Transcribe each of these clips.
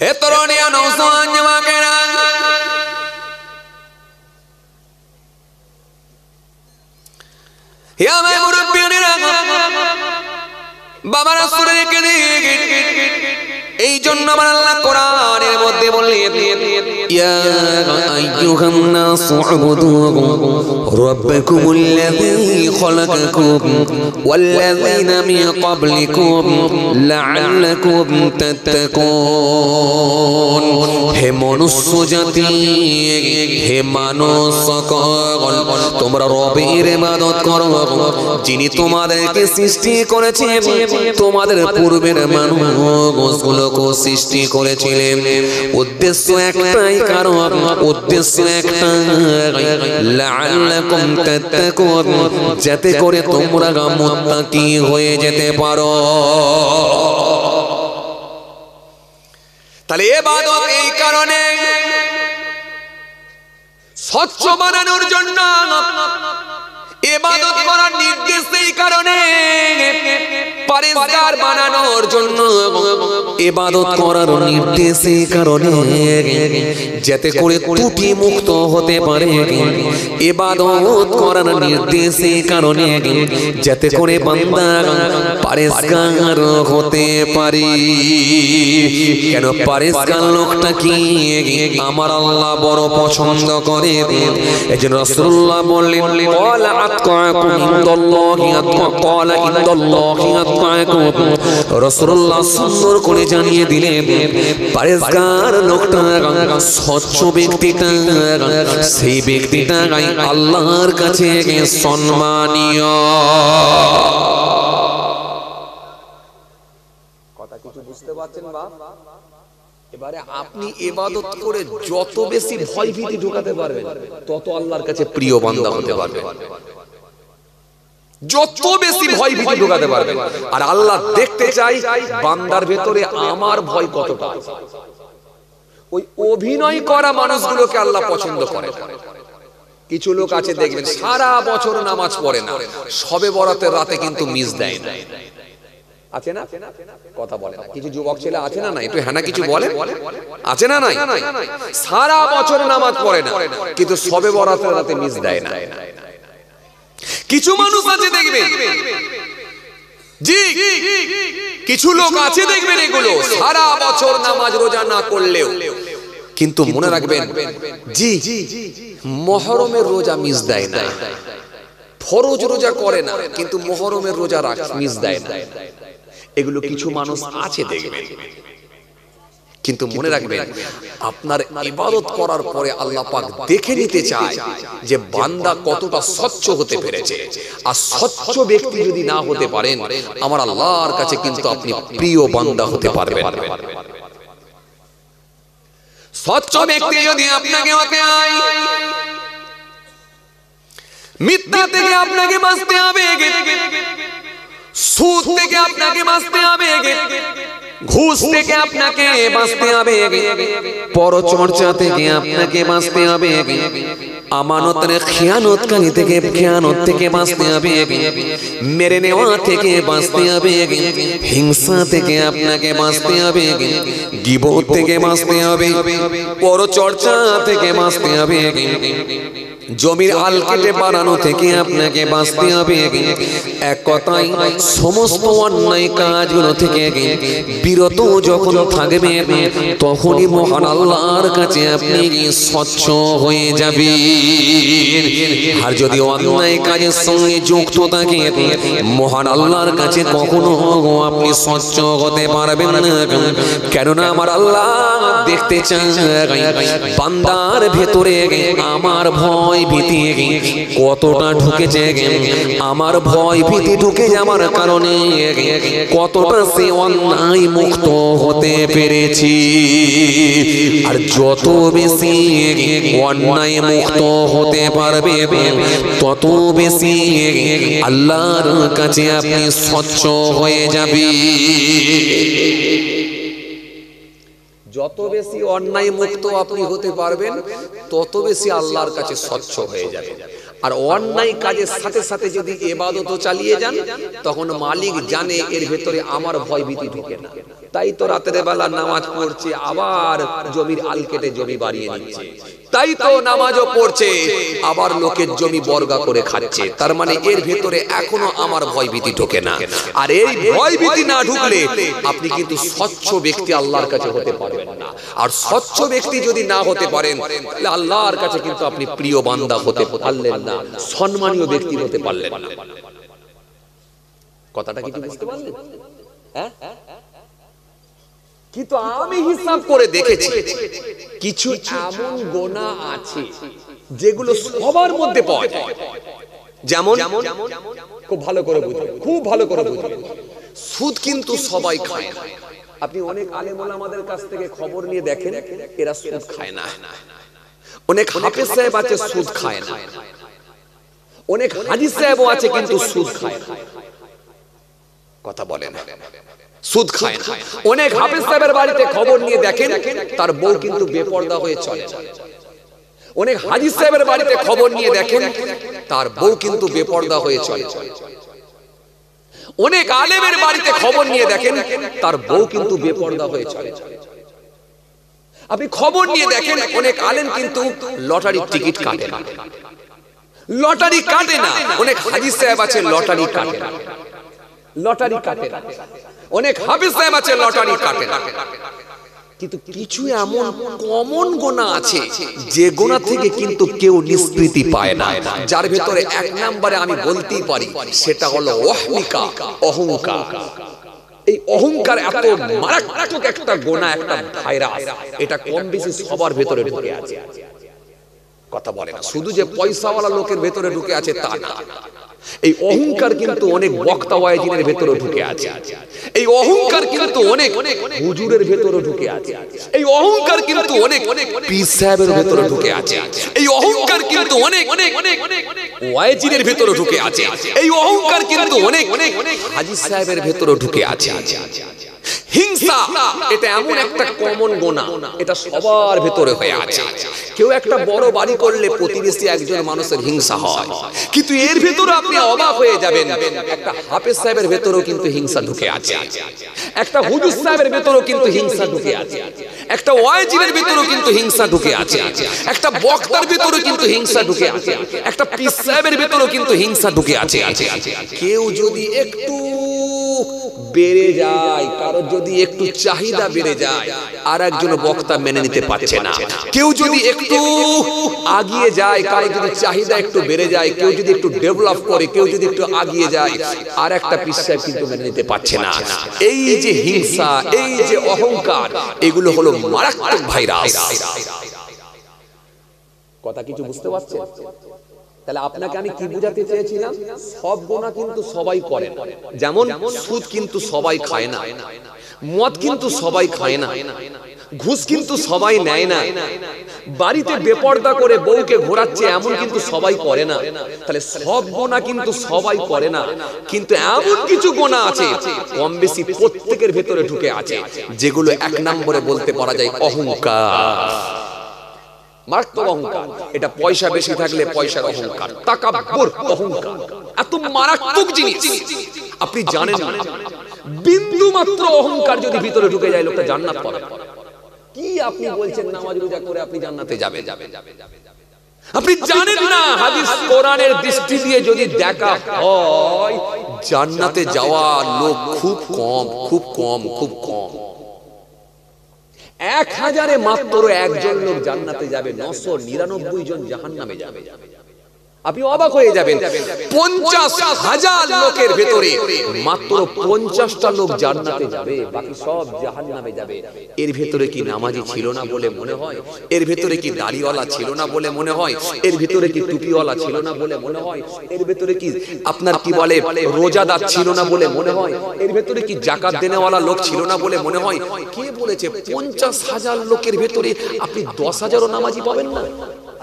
এ তরুণিয়া নওজওয়ান যুবকেরা, হে আমার মুরব্বিয়ানেরা, বাবা রাসূলকে দিয়ে এই জন্য আমার আল্লাহ কোরআনের মধ্যে বললেন, ইয়া আইয়ুহান নাসু উবুদু রাব্বাকুমুল্লাযী খালাকাকুম ওয়াল্লাযীনা মিন ক্বাবলিকুম লাআল্লাকুম তাত্তাকুন। হে মনুষ্য জাতি, হে মানুষ সকল, তোমরা রবের ইবাদত করো যিনি তোমাদেরকে সৃষ্টি করেছেন, তোমাদের পূর্বের মানুষগুলো সৃষ্টি করেছিলেন। উদ্দেশ্য একটাই, কারণ উদ্দেশ্য একটাই, লাআল্লাকুম তাত্তাকুন, যাতে করে তোমরা মুত্তাকি হয়ে যেতে পারো। তাহলে ইবাদত এই কারণে স্বচ্ছ বানানোর জন্য, ইবাদত করার নির্দেশ এই কারণে, পরিষ্কার বানানোর জন্য ইবাদত করার নির্দেশ এই কারণে, যাতে করে ত্রুটি মুক্ত হতে পারে। ইবাদত করার নির্দেশ এই কারণে, যাতে করে বান্দা পরিষ্কার হতে পারে। কেন পরিষ্কার লোকটা কি আমার আল্লাহ বড় পছন্দ করে। এজন্য রাসূলুল্লাহ বললেন, ক্বালা আতকাকুম ইনদাল্লাহি ক্বালা ইনদাল্লাহি আতকাকুম। রাসূলুল্লাহ সুন্দর করে জানিয়ে দিলেন, পরিষ্কার লোকটা, স্বচ্ছ ব্যক্তিটা, সেই ব্যক্তিটা আল্লাহর কাছে সম্মানীয়। কথা কিছু বুঝতে পারছেন বাপ? এবারে আপনি ইবাদত করে যত বেশি ভয় ভীতি ঢোকাতে পারবেন, তত আল্লাহর কাছে প্রিয় বান্দা হতে পারবেন। যত বেশি ভয় ভীতি ঢোকাতে পারবেন, আর আল্লাহ দেখতে চাই বান্দার ভেতরে আমার ভয় কতটা। ওই অভিনয় করা মানুষগুলোকে আল্লাহ পছন্দ করে। কিছু লোক আছে দেখবেন সারা বছর নামাজ পড়ে না, শবে বরাতের রাতে কিন্তু মিস দেয় না। আছে না? কথা বলে না। কিছু যুবক ছেলে আছে না? নাই একটু হ্যাঁ না কিছু বলে, আছে না? নাই সারা বছর নামাজ পড়ে না, কিন্তু শবে বরাতের রাতে মিস দেয় না। কিছু মানুষ আছে দেখবেন, জি কিছু লোক আছে দেখবেন, এগুলো সারা বছর নামাজ রোজা না করলেও, কিন্তু মনে রাখবেন জি মুহররমের রোজা মিস দেয় না। ফরজ রোজা করে না, কিন্তু মুহররমের রোজা মিস দেয় না। এগুলো কিছু মানুষ আছে দেখবেন। কিন্তু মনে রাখবেন, আপনার ইবাদত করার পরে আল্লাহ পাক দেখে নিতে চায় যে বান্দা কতটা স্বচ্ছ হতে পেরেছে। আর স্বচ্ছ ব্যক্তি যদি না হতে পারেন, আমার আল্লাহর কাছে কিন্তু আপনি প্রিয় বান্দা হতে পারবেন। স্বচ্ছ ব্যক্তি যদি আপনাকে হতে হয়, মিথ্যা থেকে আপনাকে বাঁচতে হবে, সুদ থেকে আপনাকে বাঁচতে হবে, ঘুষ থেকে আপনাকে বাঁচতে হবে, পরচর্চা থেকে আপনাকে বাঁচতে হবে, আমানতের খেয়ানতকারী থেকে খেয়ানত থেকে বাঁচতে হবে, মেরে নেওয়া থেকে বাঁচতে হবে, হিংসা থেকে আপনাকে বাঁচতে হবে, গীবত থেকে বাঁচতে হবে, পরচর্চা থেকে বাঁচতে হবে, জমির আল কেটে বানানো থেকে আপনাকে বাঁচতে হবে। এক কথায় সমস্ত অন্যায় কাজগুলো থেকে বিরত যখন থাকবেন, তখনই মহান আল্লাহর কাছে আপনি স্বচ্ছ হয়ে যাবেন। আর যদি অন্যায় কাজের সঙ্গে যুক্ত থাকেন, মহান আল্লাহর কাছে কখনো আপনি স্বচ্ছ হতে পারবেন না। কেননা আমার আল্লাহ দেখতে চান বান্দার ভেতরে আমার ভয় ভীতি কতটা ঢুকেছে, আমার ভয় ভীতি ঢুকে যাওয়ার কারণে কতটা সে অন্যায় মুক্ত হতে পেরেছি। আর যত বেশি অন্যায় মুক্ত হতে পারবে, তত বেশি আল্লাহর কাছে আপনি স্বচ্ছ হয়ে যাবে। যত বেশি অন্যায় মুক্ত আপনি হতে পারবেন, তত বেশি আল্লাহর কাছে স্বচ্ছ হয়ে যাবে। আর অন্যায় কাজের সাথে সাথে যদি ইবাদত চালিয়ে যান, তখন মালিক জানে এর ভেতরে আমার ভয় ভীতি ঢোকে না। তাই তো রাতের বেলা নামাজ পড়ছে, আবার জমির আল কেটে জমি বাড়িয়ে নিচ্ছে। তাই তো নামাজও পড়ছে, আবার লোকের জমি বর্গা করে খাচ্ছে। তার মানে এর ভেতরে এখনো আমার ভয়ভীতি ঢোকে না। আর এই ভয়ভীতি না ঢুকলে আপনি কিন্তু স্বচ্ছ ব্যক্তি আল্লাহর কাছে হতে পারবেন না। আর স্বচ্ছ ব্যক্তি যদি না হতে পারেন, তাহলে আল্লাহর কাছে কিন্তু আপনি প্রিয় বান্দা হতে পারলেন না, সম্মানীয় ব্যক্তি হতে পারলেন না। কথাটা কি বুঝতে পারলেন? হ্যাঁ, কিন্তু আমি হিসাব করে দেখেছি কিছু এমন গুনাহ আছে যেগুলো সবার মধ্যে পাওয়া যায়। যেমন খুব ভালো করে বুঝুন, খুব ভালো করে বুঝুন, সুদ কিন্তু সবাই খায় না। আপনি অনেক আলেম ওলামাদের কাছ থেকে খবর নিয়ে দেখেন, এরা সুদ খায় না। অনেক হাফেজ সাহেব আছে সুদ খায় না, অনেক হাজি সাহেবও আছে কিন্তু সুদ খায় না। কথা বলেন, সুদ খায় না। অনেক হাফেজ সাহেবের বাড়িতে খবর নিয়ে দেখেন, তার বউ কিন্তু বেপরদা হয়ে চলে। অনেক হাজি সাহেবের বাড়িতে খবর নিয়ে দেখেন, তার বউ কিন্তু বেপরদা হয়ে চলে। অনেক আলেমের বাড়িতে খবর নিয়ে দেখেন, তার বউ কিন্তু বেপরদা হয়ে চলে। আপনি খবর নিয়ে দেখেন, অনেক আলেম কিন্তু লটারির টিকিট কাটে না, লটারি কাটে না। অনেক হাজি সাহেব আছে লটারি কাটে না, লটারি কাটে না। অনেক হাফেজ সাহেব আছে লটারি কাটে না। কিন্তু কিছু এমন কমন গুনাহ আছে যে গুনাহ থেকে কিন্তু কেউ নিষ্কৃতি পায় না, যার ভেতরে এক নম্বরে আমি বলতেই পারি সেটা হলো ওয়াহমিকা, অহংকার। এই অহংকার এত মারাত্মক একটা গুনাহ, একটা ভাইরাস, এটা কম বেশি সবার ভেতরে ঢুকে আছে। কথা বলে না, শুধু যে পয়সাওয়ালা লোকের ভেতরে ঢুকে আছে তা না। এই অহংকার কিন্তু অনেক বক্তা ওয়াইজিনের ভেতরে ঢুকে আছে। এই অহংকার কিন্তু অনেক হুজুরের ভেতরে ঢুকে আছে। এই অহংকার কিন্তু অনেক পীর সাহেবের ভেতরে ঢুকে আছে। এই অহংকার কিন্তু অনেক ওয়াইজিনের ভেতরে ঢুকে আছে। এই অহংকার কিন্তু অনেক হাজী সাহেবের ভেতরে ঢুকে আছে। হিংসা এটা এমন একটা কমন গুনাহ, এটা সবার ভেতরে হয়ে আছে। কেউ একটা বড় বাড়ি করলে প্রতিবেশী একজন মানুষের হিংসা হয়, কিন্তু এর ভেতরে আপনি অবাক হয়ে যাবেন, একটা হাফেজ সাহেবের ভেতরেও কিন্তু হিংসা ঢুকে আছে, একটা হুজুর সাহেবের ভেতরেও কিন্তু হিংসা ঢুকে আছে, একটা ওয়াইজিনের ভেতরেও কিন্তু হিংসা ঢুকে আছে, একটা বক্তার ভেতরেও কিন্তু হিংসা ঢুকে আছে, একটা পীর সাহেবের ভেতরেও কিন্তু হিংসা ঢুকে আছে। কেউ যদি একটু বেড়ে যায়, কারোর যদি একটু চাহিদা বেড়ে যায়, আর একজন বক্তা মেনে নিতে পারছে না। কেউ যদি একটু আগিয়ে যায়, কারোর যদি চাহিদা একটু বেড়ে যায়, কেউ যদি একটু ডেভেলপ করে, কেউ যদি একটু আগিয়ে যায়, আর একটা পীর সাহেব কিন্তু মেনে নিতে পারছে না। এই যে হিংসা, এই যে অহংকার, এগুলো হলো মারাত্মক ভাইরাস। কথা কিছু বুঝতে পারছেন? তাহলে আপনাকে আমি কি বুঝাতে চেয়েছিলাম, সব গুনাহ কিন্তু সবাই করে না। যেমন সুদ কিন্তু সবাই খায় না, মদ কিন্তু সবাই খায় না, ঘুষ কিন্তু সবাই নেয় না, বাড়িতে বেপরদা করে বউকে ঘোরাচ্ছে এমন কিন্তু সবাই করে না। তাহলে সব গুনাহ কিন্তু সবাই করে না, কিন্তু এমন কিছু গুনাহ আছে কম বেশি প্রত্যেকের ভেতরে ঢুকে আছে, যেগুলো এক নম্বরে বলতে পারা যায় অহংকার, মারাত্মক অহংকার। এটা পয়সা বেশি থাকলে পয়সার অহংকার, তাকাব্বুর অহংকার, এত মারাত্মক জিনিস আপনি জানেন না। বিন্দু মাত্র অহংকার যদি ভিতরে ঢুকে যায়, লোকটা জান্নাত পাবে। কি আপনি বলছেন নামাজ রোজা করে আপনি জান্নাতে যাবেন? আপনি জানেন না হাদিস কোরআনের দৃষ্টি দিয়ে যদি দেখা হয়, জান্নাতে যাওয়া লোক খুব কম, খুব কম, খুব কম। 1000-এ মাত্র একজন লোক জান্নাতে যাবে, 999 জন জাহান্নামে যাবে। আপনি অবাক হয়ে যাবেন, 50,000 লোকের ভেতরে মাত্র 50টা লোক জান্নাতে যাবে, বাকি সব জাহান্নামে যাবে। এর ভেতরে কি নামাজি ছিল না বলে মনে হয়? এর ভেতরে কি দাড়িওয়ালা ছিল না বলে মনে হয়? এর ভেতরে কি টুপিওয়ালা ছিল না বলে মনে হয়? এর ভেতরে কি আপনার কি বলে রোজাদার ছিল না বলে মনে হয়? এর ভেতরে কি যাকাত দেনেওয়ালা লোক ছিল না বলে মনে হয়? কে বলেছে 50,000 লোকের ভেতরে আপনি 10,000ও নামাজি পাবেন না?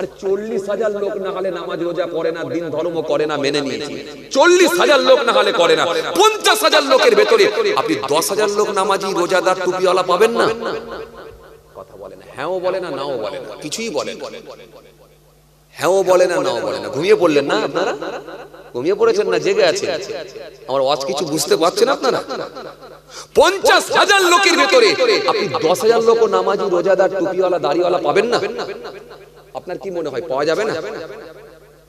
আর 40,000 লোক না হলে নামাজ রোজা করে না, দিন ধর্ম করে না, মেনে নিয়েছি। 40,000 লোক না হলে করে না, 50,000 লোকের ভেতরে আপনি 10,000 লোক নামাজি, রোজাদার, টুপিওয়ালা পাবেন না? কথা বলে না, হ্যাঁও বলে না, নাও বলে না, কিছুই বলে না। হ্যাঁও বলে না, নাও বলে না। ঘুমিয়ে পড়লেন না আপনারা? ঘুমিয়ে পড়েছেন না জেগে আছেন? আমার ওয়াজ কিছু বুঝতে পারছেন আপনারা? 50,000 লোকের ভেতরে আপনি 10,000 লোক নামাজি, রোজাদার, টুপিওয়ালা, দাড়িওয়ালা পাবেন না? আপনার কি মনে হয় পাওয়া যাবে না?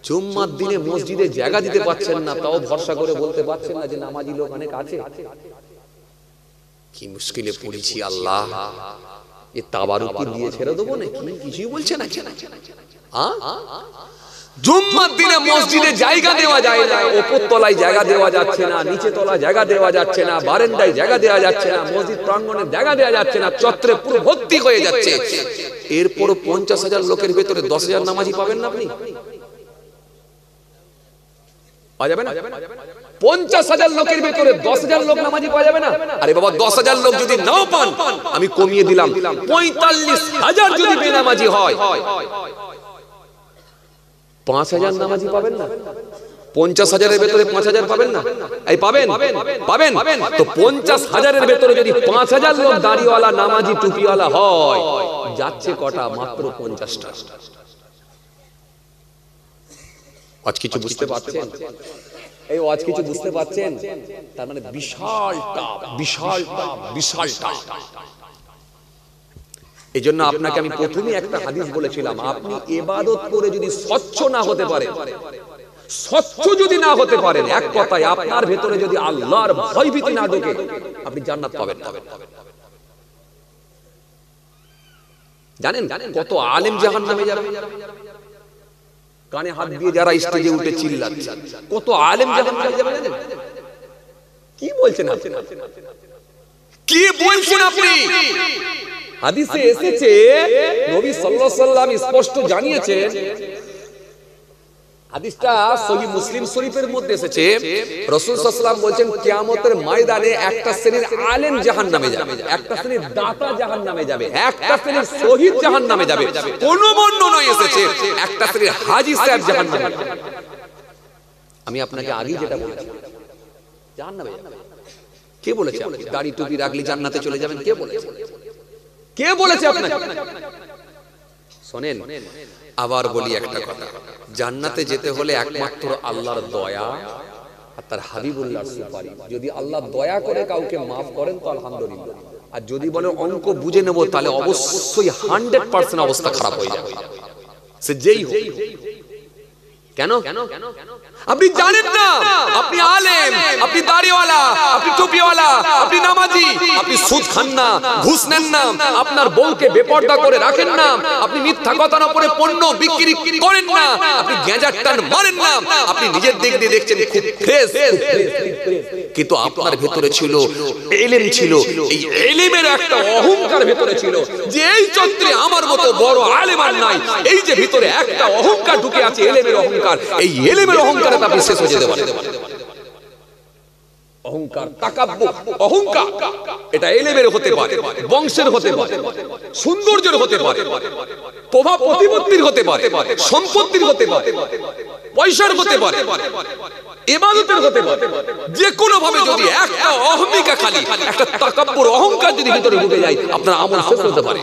জুম্মার দিনে মসজিদে জায়গা দিতে পারছেন না, তাও ভরসা করে বলতে পারছেন না যে নামাজি লোক অনেক আছে। কি মুশকিলে পড়েছি আল্লাহ। এ তাবারুকি দিয়ে ছেড়ে দেবো নাকি? কিছুই বলছে না। জুম্মার দিনে মসজিদে জায়গা দেওয়া যায় না, উপর তলায় জায়গা দেওয়া যাচ্ছে না, নিচে তলায় জায়গা দেওয়া যাচ্ছে না, বারান্দায় জায়গা দেওয়া যাচ্ছে না, মসজিদ প্রাঙ্গণে জায়গা দেওয়া যাচ্ছে না, চত্বরে পুরো ভর্তি হয়ে যাচ্ছে। এরপর 50,000 লোকের ভেতরে 10,000 নামাজি পাবেন না আপনি? পাওয়া যাবে না? 50,000 লোকের ভেতরে 10,000 লোক নামাজি পাওয়া যাবে না? আরে বাবা, 10,000 লোক যদি নাও পান, আমি কমিয়ে দিলাম, 45,000 যদি বেনামাজি হয়, 5,000 নামাজি পাবেন না? 50,000 এর ভেতরে 5,000 পাবেন না? এই পাবেন? তো 50,000 এর ভেতরে যদি 5,000 লোক দাড়িওয়ালা, নামাজি, টুপিওয়ালা হয়, যাচ্ছে কটা? মাত্র 50টা। আজ কিছু বুঝতে পারছেন? এই আজ কিছু বুঝতে পারছেন? তার মানে বিশালটা। এই জন্য আপনাকে আমি প্রথমে একটা হাদিস বলেছিলাম, আপনি ইবাদত করে যদি স্বচ্ছ না হতে পারেন, এক কথায় আপনার ভেতরে যদি আল্লাহর ভয়ভীতি না ঢোকে, আপনি জান্নাত পাবেন না। জানেন কত আলেম জাহান্নামে যাবে? কানে হাত দিয়ে যারা স্টেজে উঠে চিল্লাচ্ছে, কত আলেম জাহান্নামে যাবে জানেন? কি বলছেন আপনি? হাদিসে এসেছে, নবী সাল্লাল্লাহু আলাইহি ওয়াসাল্লাম স্পষ্ট জানিয়েছেন, হাদিসটা সহিহ মুসলিম শরীফের মধ্যে এসেছে, রাসূল সাল্লাল্লাহু আলাইহি ওয়াসাল্লাম বলেন, কিয়ামতের ময়দানে একটা শ্রেণীর আলেম জাহান্নামে যাবে, একটা শ্রেণীর দাতা জাহান্নামে যাবে, একটা শ্রেণীর শহীদ জাহান্নামে যাবে। কোন বর্ণনায় এসেছে একটা শ্রেণীর হাজী সাহেব জাহান্নামে যাবে। আমি আপনাকে আগেই যেটা বলেছি, জাহান্নামে যাবে। কে বলেছে আপনি দাড়ি টুপি রাখলে জান্নাতে চলে যাবেন? কে বলেছে আপনাকে? শোনেন, আবার বলি একটা কথা, জান্নাতে যেতে হলে একমাত্র আল্লাহর দয়া আর তার হাবিবুল্লাহর সুপারিশ। যদি আল্লাহ দয়া করে কাউকে মাফ করেন তো আলহামদুলিল্লাহ, আর যদি বলে অঙ্ক বুঝে নেব, তাহলে অবশ্যই 100% অবস্থা খারাপ হয়ে যাবে, সে যেই হোক। কেন? আপনি জানেন না, আপনি আলেম, আপনি দাড়িওয়ালা, আপনি টুপিওয়ালা, আপনি নামাজি, আপনি সুদ খান না, ঘুষ নেন না, আপনার বউকে বেপরদা করে রাখেন না, আপনি মিথ্যা কথার উপরে পণ্য বিক্রি করেন না, আপনি গ্যাঁজার টান মারেন না, আপনি নিজের দিক দিয়ে দেখছেন খুব ফ্রেশ, কিন্তু আপনার ভেতরে ছিল ইলম, ছিল এই ইলমের একটা অহংকার ভেতরে ছিল, যে এই চন্দ্রে আমার মতো বড় আলেম আর নাই। এই যে ভিতরে একটা অহংকার ঢুকে আছে, ইলমের অহংকার, এই ইলমের অহংকারে আপনি শেষ হয়ে যেতে পারেন। অহংকার, তাকাব্বুর, অহংকার, এটা ইলমের হতে পারে, বংশের হতে পারে, সৌন্দর্যের হতে পারে, প্রভাব প্রতিপত্তির হতে পারে, সম্পত্তির হতে পারে, পয়সার হতে পারে, ইবাদতের হতে পারে, যে কোনো ভাবে যদি একটা অহমিকা, খালি একটা তাকাব্বুর, অহংকার যদি ভিতরে ঢুকে যায়, আপনার আমল শেষ হতে পারে।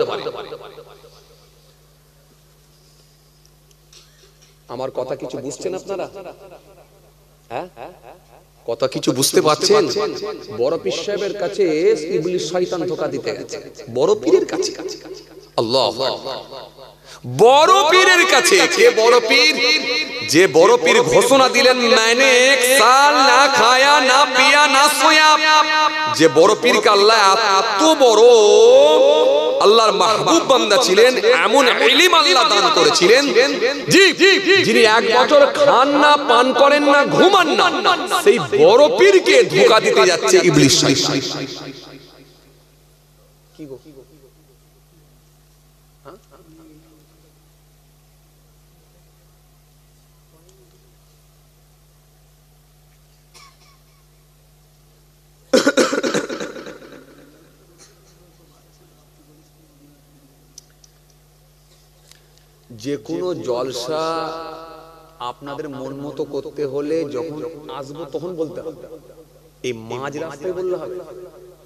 আমার কথা কিছু বুঝছেন আপনারা? হ্যাঁ, কথা কিছু বুঝতে পারছেন? বড় পীর সাহেবের কাছে ইবলিস শয়তান ধোঁকা দিতে গেছে, বড় পীরের কাছে। আল্লাহু আকবার। বড় পীরের কাছে। কে বড় পীর? যে বড় পীর ঘোষণা দিলেন, मैंने एक साल না খায়া, না পিয়া, না সোয়া। যে বড় পীরকে আল্লাহ এত বড় আল্লাহর মাহবুব বান্দা ছিলেন, এমন ইলম আল্লাহ দান করেছিলেন, জি, যিনি এক বছর খান না, পান করেন না, ঘুমান না, সেই বড় পীরকে ধোঁকা দিতে যাচ্ছে ইবলিস শয়তান। কি গো? যে কোনো জলসা আপনাদের মন মতো করতে হলে যখন আসবো তখন বলতে হবে, এই মাঝ রাস্তায় বললে হবে।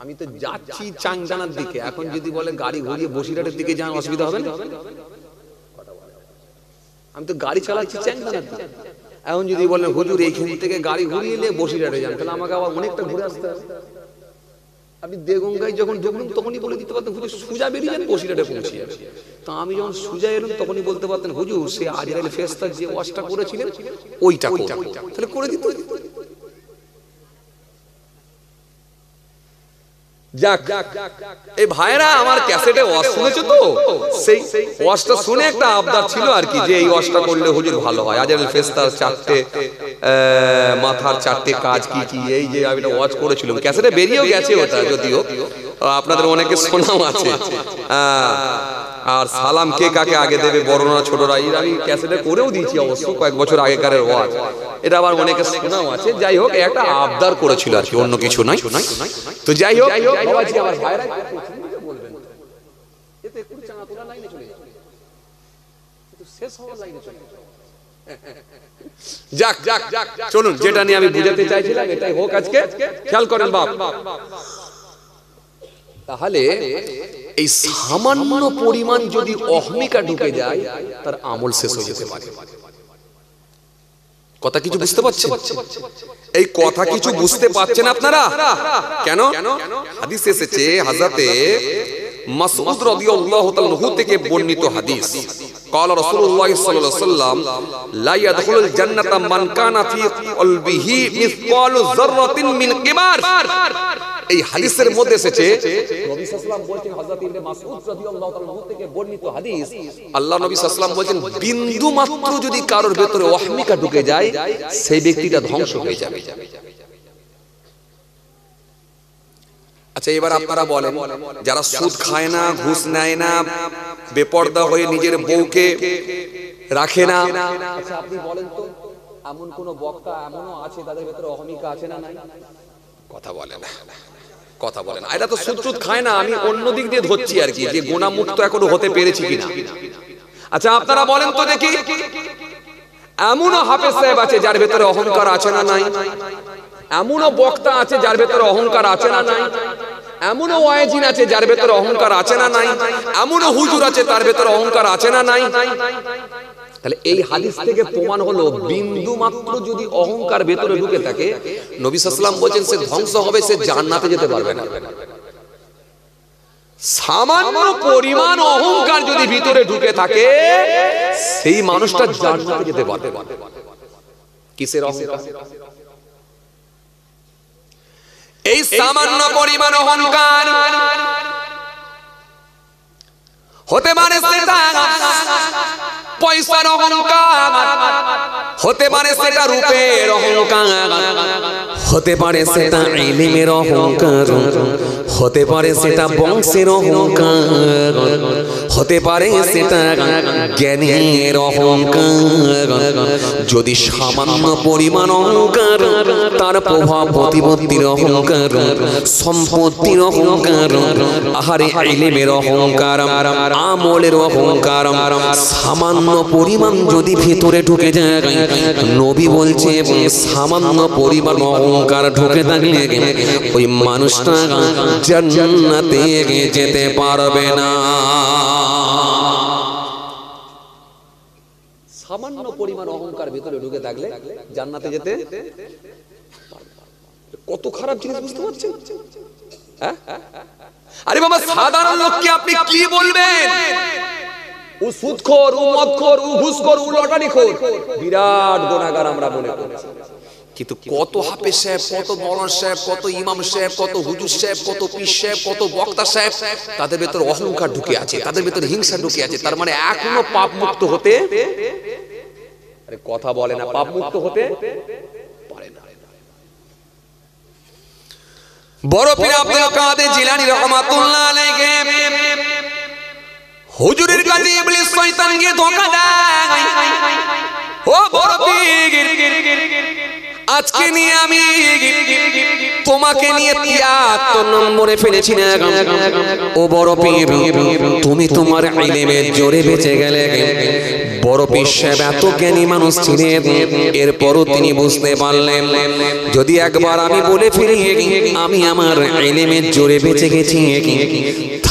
আমি তো যাচ্ছি চাংদানার দিকে, এখন যদি বলে গাড়ি ঘুরিয়ে বসিরহাটের দিকে যান, অসুবিধা হবে না? আমি তো গাড়ি চালাচ্ছি চাংদানার দিকে, এখন যদি বলেন হুজুর এইখান থেকে গাড়ি ঘুরিয়ে নিয়ে বসিরহাটে যান, তাহলে আমাকে আবার অনেকটা ঘুরে আসতে হবে। আপনি দেগঙ্গায় যখন ঢুকলেন তখনই বলে দিতে পারতেন হুজুর সুজা বেরিয়ে যান বসিরহাটে পৌঁছে যাবে। তো আমি যখন সুজা এলাম তখনই বলতে পারতেন হুজুর সে আজরাইল ফেরেশতা যে ওয়াজটা করেছিলেন ওইটা তাহলে করে দিত। যাক এই ভাইরা আমার ক্যাসেটে ওয়াজ শুনেছো তো, সেই ওয়াজটা শুনে একটা আবদার ছিল আর কি যে এই ওয়াজটা করলে হুজুর ভালো হয়। আজরাইল ফেরেশতার চারটে মাথার চারটে কাজ কি কি, এই যে আমি একটা ওয়াজ করেছিলাম, ক্যাসেটে বেরিয়েও গেছে ওটা, যদিও আপনাদের অনেকে শোনাও আছে। আর সালাম কে কাকে আগে দেবে বড়রা ছোটরা, এই আমি ক্যাসেটে করেও দিয়েছি অবশ্য, কয়েক বছর আগেকার ওয়াজ, এটা আবার অনেকে শোনাও আছে। যাই হোক একটা আবদার করেছিল আর কি, অন্য কিছু নয়। তো যাই হোক বাবাজি আমার ভাইরা বলবেন এতে একটু চাঙা তোলা লাইনে চলে যাবে, কিন্তু শেষ হওয়ার লাইনে চলে যাক যাক যাক চলুন, যেটা নিয়ে আমি বুঝাতে চাইছিলাম এটাই হোক আজকে। খেয়াল করেন বাপ, তাহলে এই সামান্য পরিমাণ যদি অহমিকা ঢুকে যায় তার আমল শেষ হয়ে যেতে পারে। কথা কিছু বুঝতে পারছেন? এই কথা কিছু বুঝতে পারছেন আপনারা? কেন? হাদিস এসেছে হযরতে মাসউদ রাদিয়াল্লাহু তাআলা আনহু থেকে বর্ণিত হাদিস, قال رسول الله صلى الله عليه وسلم لا يدخل الجنة من كان في قلبه مثقال ذرة من كبر। এই হাদিসের মধ্যে এসেছে নবী সাল্লাল্লাহু আলাইহি ওয়াসাল্লাম বলেছেন, হযরত ইবনে মাসউদ রাদিয়াল্লাহু তাআলা আনহু থেকে বর্ণিত হাদিস, আল্লাহ নবী সাল্লাল্লাহু আলাইহি ওয়াসাল্লাম বলেছেন বিন্দু মাত্র যদি কারোর ভেতরে অহমিকা ঢুকে যায় সেই ব্যক্তিটা ধ্বংস হয়ে যাবে। আচ্ছা এবার আপনারা বলেন, যারা সুদ খায় না, ঘুষ নেয় না, বেপরদা হয়ে নিজের বউকে রাখে না, আচ্ছা আপনি বলেন তো এমন কোন বক্তা এমনও আছে তাদের ভেতরে অহমিকা আছে না নাই? কথা বলে না, কথা বলে না। এটা তো সুদ টুদ খায় না, আমি অন্য দিক দিয়ে ধরছি আর কি, যে গুনাহ মুক্ত এখনো হতে পেরেছি কিনা। আচ্ছা আপনারা বলেন তো দেখি, এমনও হাফেজ সাহেব আছে যার ভেতরে অহংকার আছে না নাই? এমনও বক্তা আছে যার ভেতরে অহংকার আছে না নাই? এমনও ওয়াইজিন আছে যার ভেতরে অহংকার আছে না নাই? এমনও হুজুর আছে তার ভেতরে অহংকার আছে না নাই? তাহলে এই হাদিস থেকে প্রমাণ হলো বিন্দু মাত্র যদি অহংকার ভেতরে ঢুকে থাকে, নবী সাল্লাল্লাহু আলাইহি ওয়াসাল্লাম বলেন সে ধ্বংস হবে, সে জান্নাতে যেতে পারবে না। সামান্য পরিমাণ অহংকার যদি ভিতরে ঢুকে থাকে সেই মানুষটা জান্নাতে যেতে পারবে। কিসের অহংকার? এই সামান্য পরিমাণ অহংকার হতে পারে সেটা পয়সার অহংকার, হতে পারে সেটা রূপের অহংকার, হতে পারে সেটা ইলমের অহংকার, হতে পারে সেটা বংশের অহংকার, হতে পারে সেটা জ্ঞানের অহংকার। যদি সামান্য পরিমাণ অহংকার, তার প্রভাব প্রতিপত্তির অহংকার, সম্পত্তির অহংকার, আহারে ইলমের অহংকার, আমলের অহংকার, সামান্য পরিমাণ যদি ভিতরে ঢুকে যায়, নবী বলছে সামান্য পরিমাণ অহংকার ঢুকে থাকলে ওই মানুষটা জান্নাতে যেতে পারবে না। সামান্য পরিমাণ অহংকার ভিতরে ঢুকে থাকলে জান্নাতে যেতে, কত খারাপ জিনিস বুঝতে পারছেন? আরে বাবা সাধারণ লোককে আপনি কি বলবেন? ও সুদখোর, ও মদখোর, ও ঘুষখোর, ও লটারিখোর, বিরাট গুনাহগার আমরা মনে করি। কিন্তু কত হাফেজ সাহেব, কত মৌলানা সাহেব, কত ইমাম সাহেব, কত হুজুর সাহেব, কত পীর সাহেব, কত বক্তা সাহেব, তাদের ভেতরে অহংকার ঢুকে আছে, তাদের ভেতরে হিংসা ঢুকে আছে। তার মানে এখনো পাপ মুক্ত হতে, আরে কথা বলে না, পাপ মুক্ত হতে পারে না। বড় পীর আব্দুল কাদের জিলানী রাহমাতুল্লাহ আলাইহি হুজুরের কাছে ইবলিস শয়তানকে ধোঁকা দেয়। ও বড় পীর, আজকে নিয়ে আমি তোমাকে নিয়ে 73 নম্বরে ফেলেছি না। ও বড় পীর, তুমি তোমার ইলমের জোরে বেঁচে গেলে। বড় পীর সাহেব এত জ্ঞানী মানুষ ছিলেন, এরপরও তিনি বুঝতে পারলেন যদি একবার আমি বলে ফিরি আমি আমার ইলমের জোরে বেঁচে গেছি,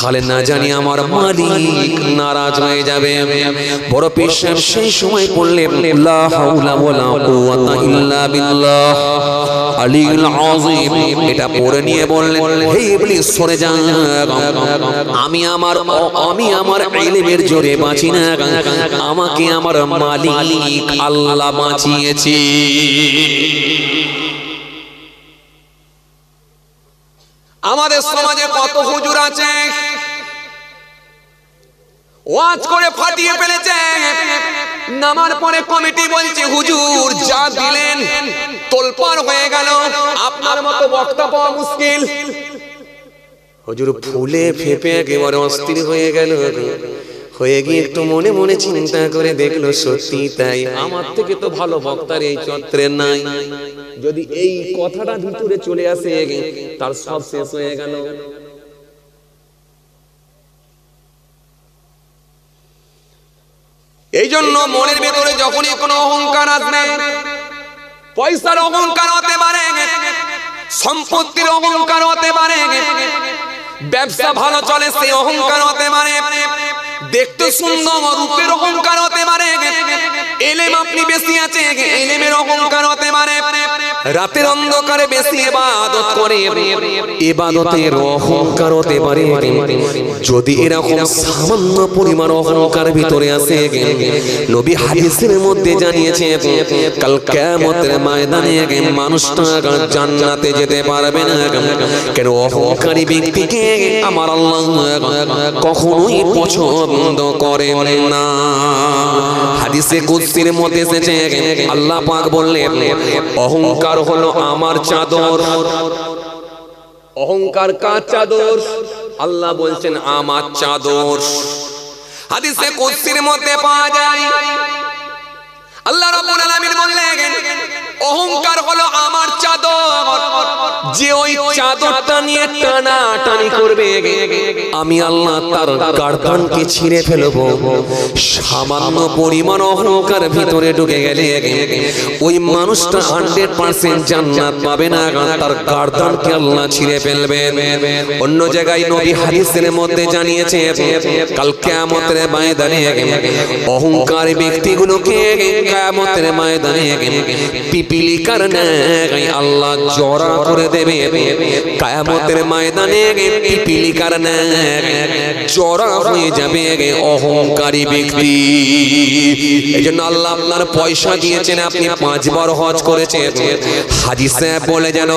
তাহলে না জানি আমার মালিক নারাজ হয়ে যাবে। বড় পীর সাহেব সেই সময় বললেন লা হাওলা ওয়ালা কুওয়াতা ইল্লা বিল্লাহ আলিউল আযীম। এটা পড়ে নিয়ে বললেন হে ইবলিস সরে যা, আমি আমার ইলমের জোরে বাঁচি না, আমাকে আমার মালিক আল্লাহ বাঁচিয়েছে। আমাদের সমাজে কত হুজুর আছে ওয়াজ করে ফাটিয়ে ফেলেছে, নামার পরে কমিটি বলছে হুজুর যা দিলেন তোলপাড় হয়ে গেল, আপনার মতো বক্তা পাওয়া মুশকিল। হুজুর ফুলে ফেপে একেবারে অস্থির হয়ে গেল, হয়ে গিয়ে একটু মনে মনে চিন্তা করে দেখলো সত্যি তাই, আমার থেকে তো ভালো বক্তার এই চত্বরে নাই। যদি এই কথাটা ভিতরে চলে আসে তার সব শেষ হয়ে গেল। এই জন্য মনের ভেতরে যখনই কোনো অহংকার আসবে, পয়সার অহংকার হতে পারে, সম্পত্তির অহংকার হতে পারে, ব্যবসা ভালো চলে সেই অহংকার হতে পারে, দেখতে সুন্দর রূপের অহংকার হতে পারে, এলেম আপনি বেশি আছে এলেমের অহংকার হতে পারে, রাতের অন্ধকারে বেশি ইবাদত করে ইবাদতের অহংকার হতে পারে। যদি এরকম সামান্য পরিমাণ অহংকার ভিতরে আসে, নবী হাদিসের মধ্যে জানিয়েছে কাল কিয়ামতের ময়দানে মানুষটা জান্নাতে যেতে পারবে না। কেন? অহংকারী ব্যক্তিকে আমার আল্লাহ কখনোই পছন্দ করেন না। হাদিসে কুদসির মধ্যে এসেছে আল্লাহ পাক বললেন অহংকার হলো আমার চাদর। অহংকার কার চাদর? আল্লাহ বলছেন আমার চাদর। হাদিসে কুদসির মধ্যে পাওয়া যায় আল্লাহ রাব্বুল আলামিন বললেন অহংকার হলো আমার চাদর, যে ওই চাদরটা নিয়ে টানাটানি করবে আমি আল্লাহ তার গর্দানকে ছিঁড়ে ফেলবো। সামান্য পরিমাণ অহংকার ভিতরে ঢুকে গেলে ওই মানুষটা 100% জান্নাত পাবে না, তার গর্দানকে আল্লাহ ছিঁড়ে ফেলবেন। অন্য জায়গায় নবী হাদিসের মধ্যে জানিয়েছে কাল কিয়ামতের ময়দানে অহংকারী ব্যক্তিগুলোকে কিয়ামতের ময়দানে পিপিলিকার ন্যায় আল্লাহ জড়া করে দেবে। কিয়ামতের ময়দানে পিপিলিকার ন্যায় জড়া হয়ে যাবে অহংকারী ব্যক্তি। এইজন্য আল্লাহ আপনার পয়সা দিয়েছেন, আপনি 5 বার হজ করেছেন, হাজী সাহেব বলে যেন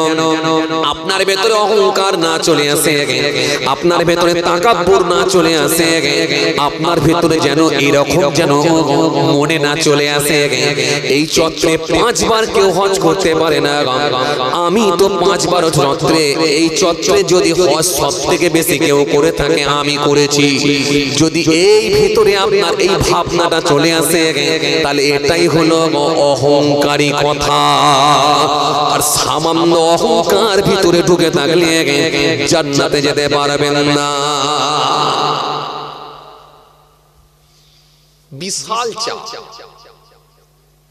আপনার ভেতরে অহংকার না চলে আসে, আপনার ভেতরে তাকাব্বুর না চলে আসে, আপনার ভেতরে যেন এরকম যেন মনে না চলে আসে এই চত্রে 5 বার কেউ হজ করতে পারে না, আমি তো 5 বার চত্রে, এই চত্রে যদি হজ সব থেকে বেশি কেউ করে থাকে আমি করেছি। যদি এই ভিতরে আপনার এই ভাবনাটা চলে আসে তাহলে এটাই হলো অহংকারী কথা। আর সামান্য অহংকার ভিতরে ঢুকে থাকলে জান্নাতে যেতে পারবেন না। বিশাল চাপ,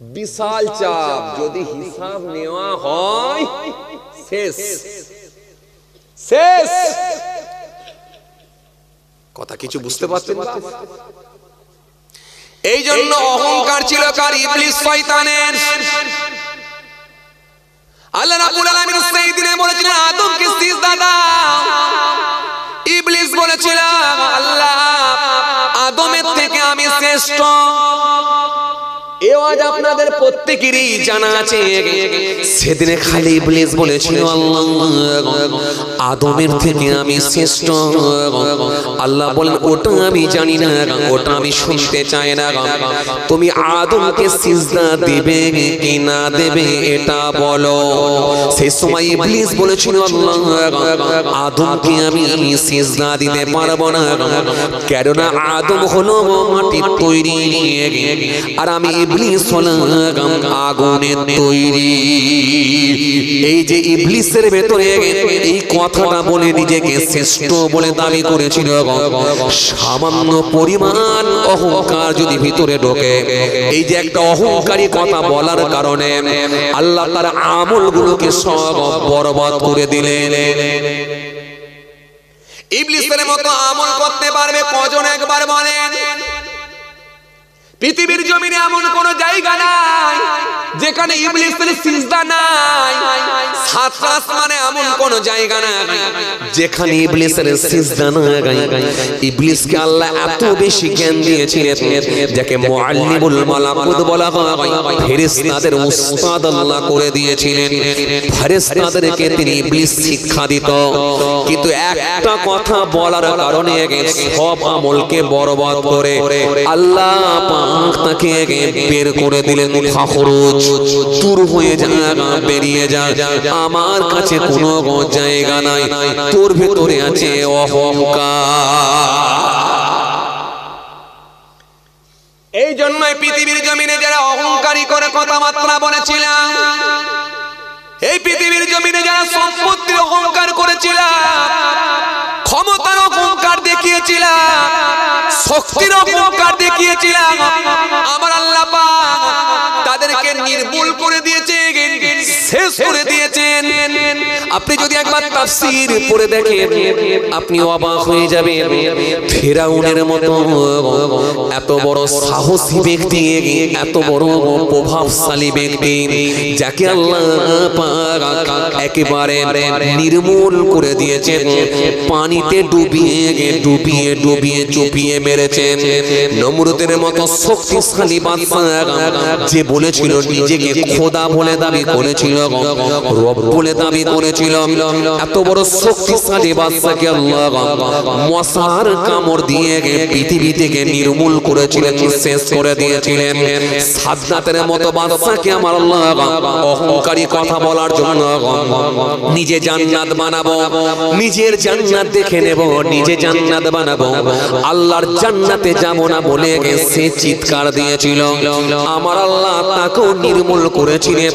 বিশাল চাপ, যদি হিসাব নেওয়া হয় শেষ শেষ। কথা কিছু বুঝতে পারছেন? এই জন্য অহংকার ছিল কার? ইবলিস শয়তানের। আল্লাহ রাব্বুল আলামিন সেই দিনে বলেছিলেন আদমকে সিজদা দাও, ইবলিস বলেছিল আল্লাহ আদমের থেকে আমি শ্রেষ্ঠ। আজ আপনাদের প্রত্যেকেরই জানা আছে সেদিনে খালি ইবলিস বলেছিল আল্লাহ আদমের থেকে আমি শ্রেষ্ঠ। আল্লাহ বলেন ওটা আমি জানি না, ওটা আমি শুনতে চাই না, তুমি আদমকে সিজদা দেবে কি না দেবে এটা বলো। সেই সময় ইবলিস বলেছিল আল্লাহ আদমকে আমি সিজদা দিতে পারবো না, কেননা আদম হলো মাটির তৈরি আর আমি ইবলিস হলাম আগুনের তৈরি। এই যে ইবলিসের ভেতরে এই কথাটা বলে নিজেকে শ্রেষ্ঠ বলে দাবি করেছিল, সামান্য পরিমাণ অহংকার যদি ভিতরে ঢোকে, এই যে একটা অহংকারী কথা বলার কারণে আল্লাহ তার আমলগুলোকে সব বরবাদ করে দিলেন। ইবলিসের মতো আমল করতে পারবে কজন একবার বলেন? পৃথিবীর জমিনে এমন কোন জায়গা নাই যেখানে ইবলিসের সিজদা নাই। সাত আসমানে এমন কোন জায়গা নাই যেখানে ইবলিসের সিজদা নাই। ইবলিসকে আল্লাহ এত বেশি জ্ঞান দিয়েছিলেন যাকে মুআল্লিমুল মালাকুত বলা হয়। ফেরেশতাদের উস্তাদ আল্লাহ করে দিয়েছিলেন। ফেরেশতাদেরকে তিনি ইবলিস শিক্ষা দিত, কিন্তু একটা কথা বলার কারণে সব আমলকে বরবাদ করে আল্লাহ তাকে বের করে দিলেন। ফাখরুজ, দূর হয়ে যা, বেরিয়ে যা, আমার কাছে কোনো জায়গা নাই, তোর ভেতরে আছে অহংকার। এই জন্যই পৃথিবীর জমিনে যারা অহংকারী করে কথাবার্তা বলেছিলাম, এই পৃথিবীর জমিনে যারা সম্পত্তির অহংকার করেছিলাম, ক্ষমতার অহংকার দেখিয়েছিলাম, শক্তির অহংকার দেখিয়েছিলাম, আমার আল্লাহ পাক তাদেরকে নির্মূল করে দিয়েছেন, শেষ করে দিয়েছেন। আপনি যদি একবার তাফসীর পড়ে দেখেন আপনি অবাক হয়ে যাবেন। ফিরাউনের মতো এত বড় সাহসী ব্যক্তি, এত বড় প্রভাবশালী ব্যক্তি, যাকে আল্লাহ পাক একেবারে নির্মূল করে দিয়েছেন, পানিতে ডুবিয়ে ডুবিয়ে ডুবিয়ে চুপিয়ে মেরেছেন। নমরুদের মতো শক্তিশালী বাদশা, যে বলেছিল নিজেকে খোদা বলে দাবি করেছিল, রব বলে দাবি করেছিল, এত বড় শক্তিশালী বাদশাকে আল্লাহ মশার কামড় দিয়ে পৃথিবী থেকে নির্মূল করেছিলেন, শেষ করে দিয়েছিলেন। সাদ্দাতের মতো বাদশাকে আমার আল্লাহ অহংকারী কথা বলার জন্য নিজে জান্নাত বানাবো, নিজের জান্নাত দেখে নেব, নিজে জান্নাত বানাবো, আল্লাহর জান্নাতে যাব না বলে সে চিৎকার দিয়েছিল। আমার আল্লাহ তাকেও নির্মূল করেছিলেন,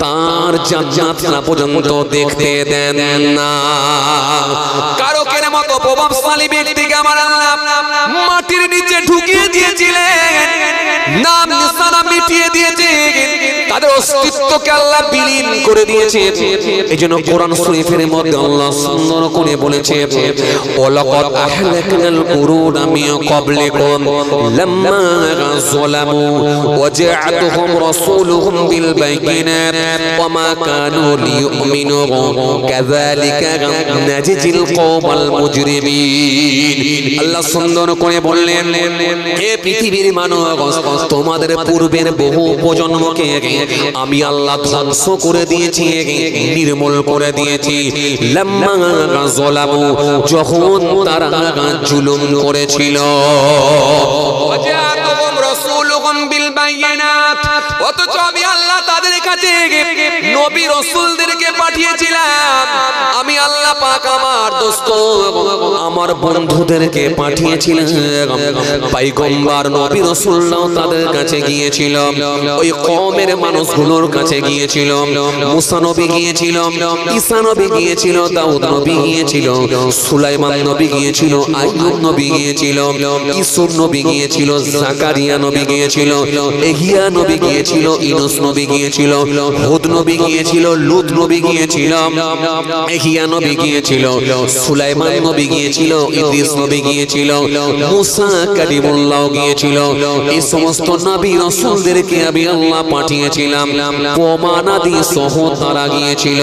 তার জান্নাত না পর্যন্ত দেখতে দেন না। কারকের মতো প্রভাবশালী ব্যক্তিকে আমার আল্লাহ মাটির নিচে ঢুকিয়ে দিয়েছিলেন, নাম নিশানা মিটিয়ে দিয়েছেন, তাদের অস্তিত্বকে আল্লাহ বিলীন করে দিয়েছেন। এইজন্য কোরআন শরীফের মধ্যে আল্লাহ সুন্দর করে বলেছে, ওয়ালাকাদ আহলাকনাল কুরুনা মিন ক্বাবলিকুম লাম্মা যালামু ওয়াজআতুহুম রাসূলুহুম বিল বাইয়িনাত ওয়া মা কানু লিয়ুমিনু কাযালিকা নাজিজিল কওমাল মুজরিমিন। আল্লাহ সুন্দর করে বললেন, হে পৃথিবীর মানুষ, তোমাদের পূর্বের বহু প্রজন্মকে আমি আল্লাহ ধ্বংস করে দিয়েছি, নির্মূল করে দিয়েছি। লাম্মা যালামু, যখন তারা জুলুম করেছিল, ওয়াজআতুহুম রাসূলুহুম বিল বাইয়িনাত, অথচ আমি আল্লাহ তাদের কাছে নবী রাসূলদেরকে পাঠিয়েছিলাম। আমি আল্লাহ পাক আমার দোস্ত, আমার বন্ধুদেরকে পাঠিয়েছিলাম। পয়গম্বর নবী রাসূলরাও তাদের কাছে গিয়েছিল, ওই কওমের মানুষগুলোর কাছে গিয়েছিল। মুসা নবী গিয়েছিল, ঈসা নবী গিয়েছিল, দাউদ নবী গিয়েছিল, সুলাইমান নবী গিয়েছিল, আইয়ুব নবী গিয়েছিল, ইউসুফ নবী গিয়েছিল, জাকারিয়া নবী গিয়েছিল, এহিয়া নবী গিয়েছিল, ইউনূস নবী গিয়েছিল, হুদ নবী গিয়েছিল, লূত নবী গিয়েছিল, এহিয়া নবী গিয়েছিল, সুলাইমান নবী গিয়েছিল, ইদ্রিস নবী গিয়েছিল, মুসা কালিমুল্লাহ গিয়েছিল। এই সমস্ত নবী রাসূলদেরকে আমি আল্লাহ পাঠিয়েছিলাম, প্রমাণাদি সহ তারা গিয়েছিল,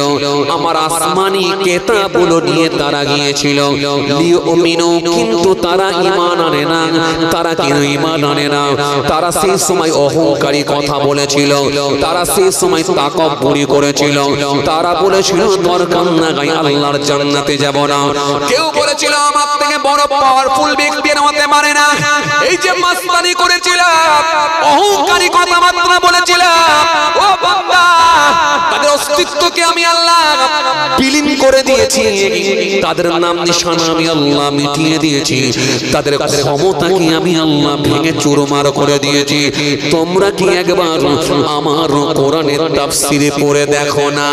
আমার আসমানি কিতাবগুলো নিয়ে তারা গিয়েছিল। লিউমিনু, কিন্তু তারা ঈমান আনে না, তারা কেন ঈমান আনে না? তারা সেই সময় অহংকারী কথা বলেছিল, তারা সেই সময় তাকাব্বুরি করেছিল, তারা বলেছিল দরকার নাই, আল্লাহর জান্নাতে যাব না। কেউ বলেছিল আমার থেকে বড় পাওয়ারফুল ব্যক্তি হতে পারে না। এই যে মাস্তানি করেছিলাম, অহংকারী কথাবার্তা বলেছিলাম, ও বান্দা, তাদের অস্তিত্বকে আমি আল্লাহ বিলীন করে দিয়েছি, তাদের নাম নিশানা আমি আল্লাহ মিটিয়ে দিয়েছি, তাদের ক্ষমতাকে আমি আল্লাহ ভেঙে চুরমার করে দিয়েছি। তোমরা কি একবার আমার কোরআনের তাফসীরে পড়ে দেখো না?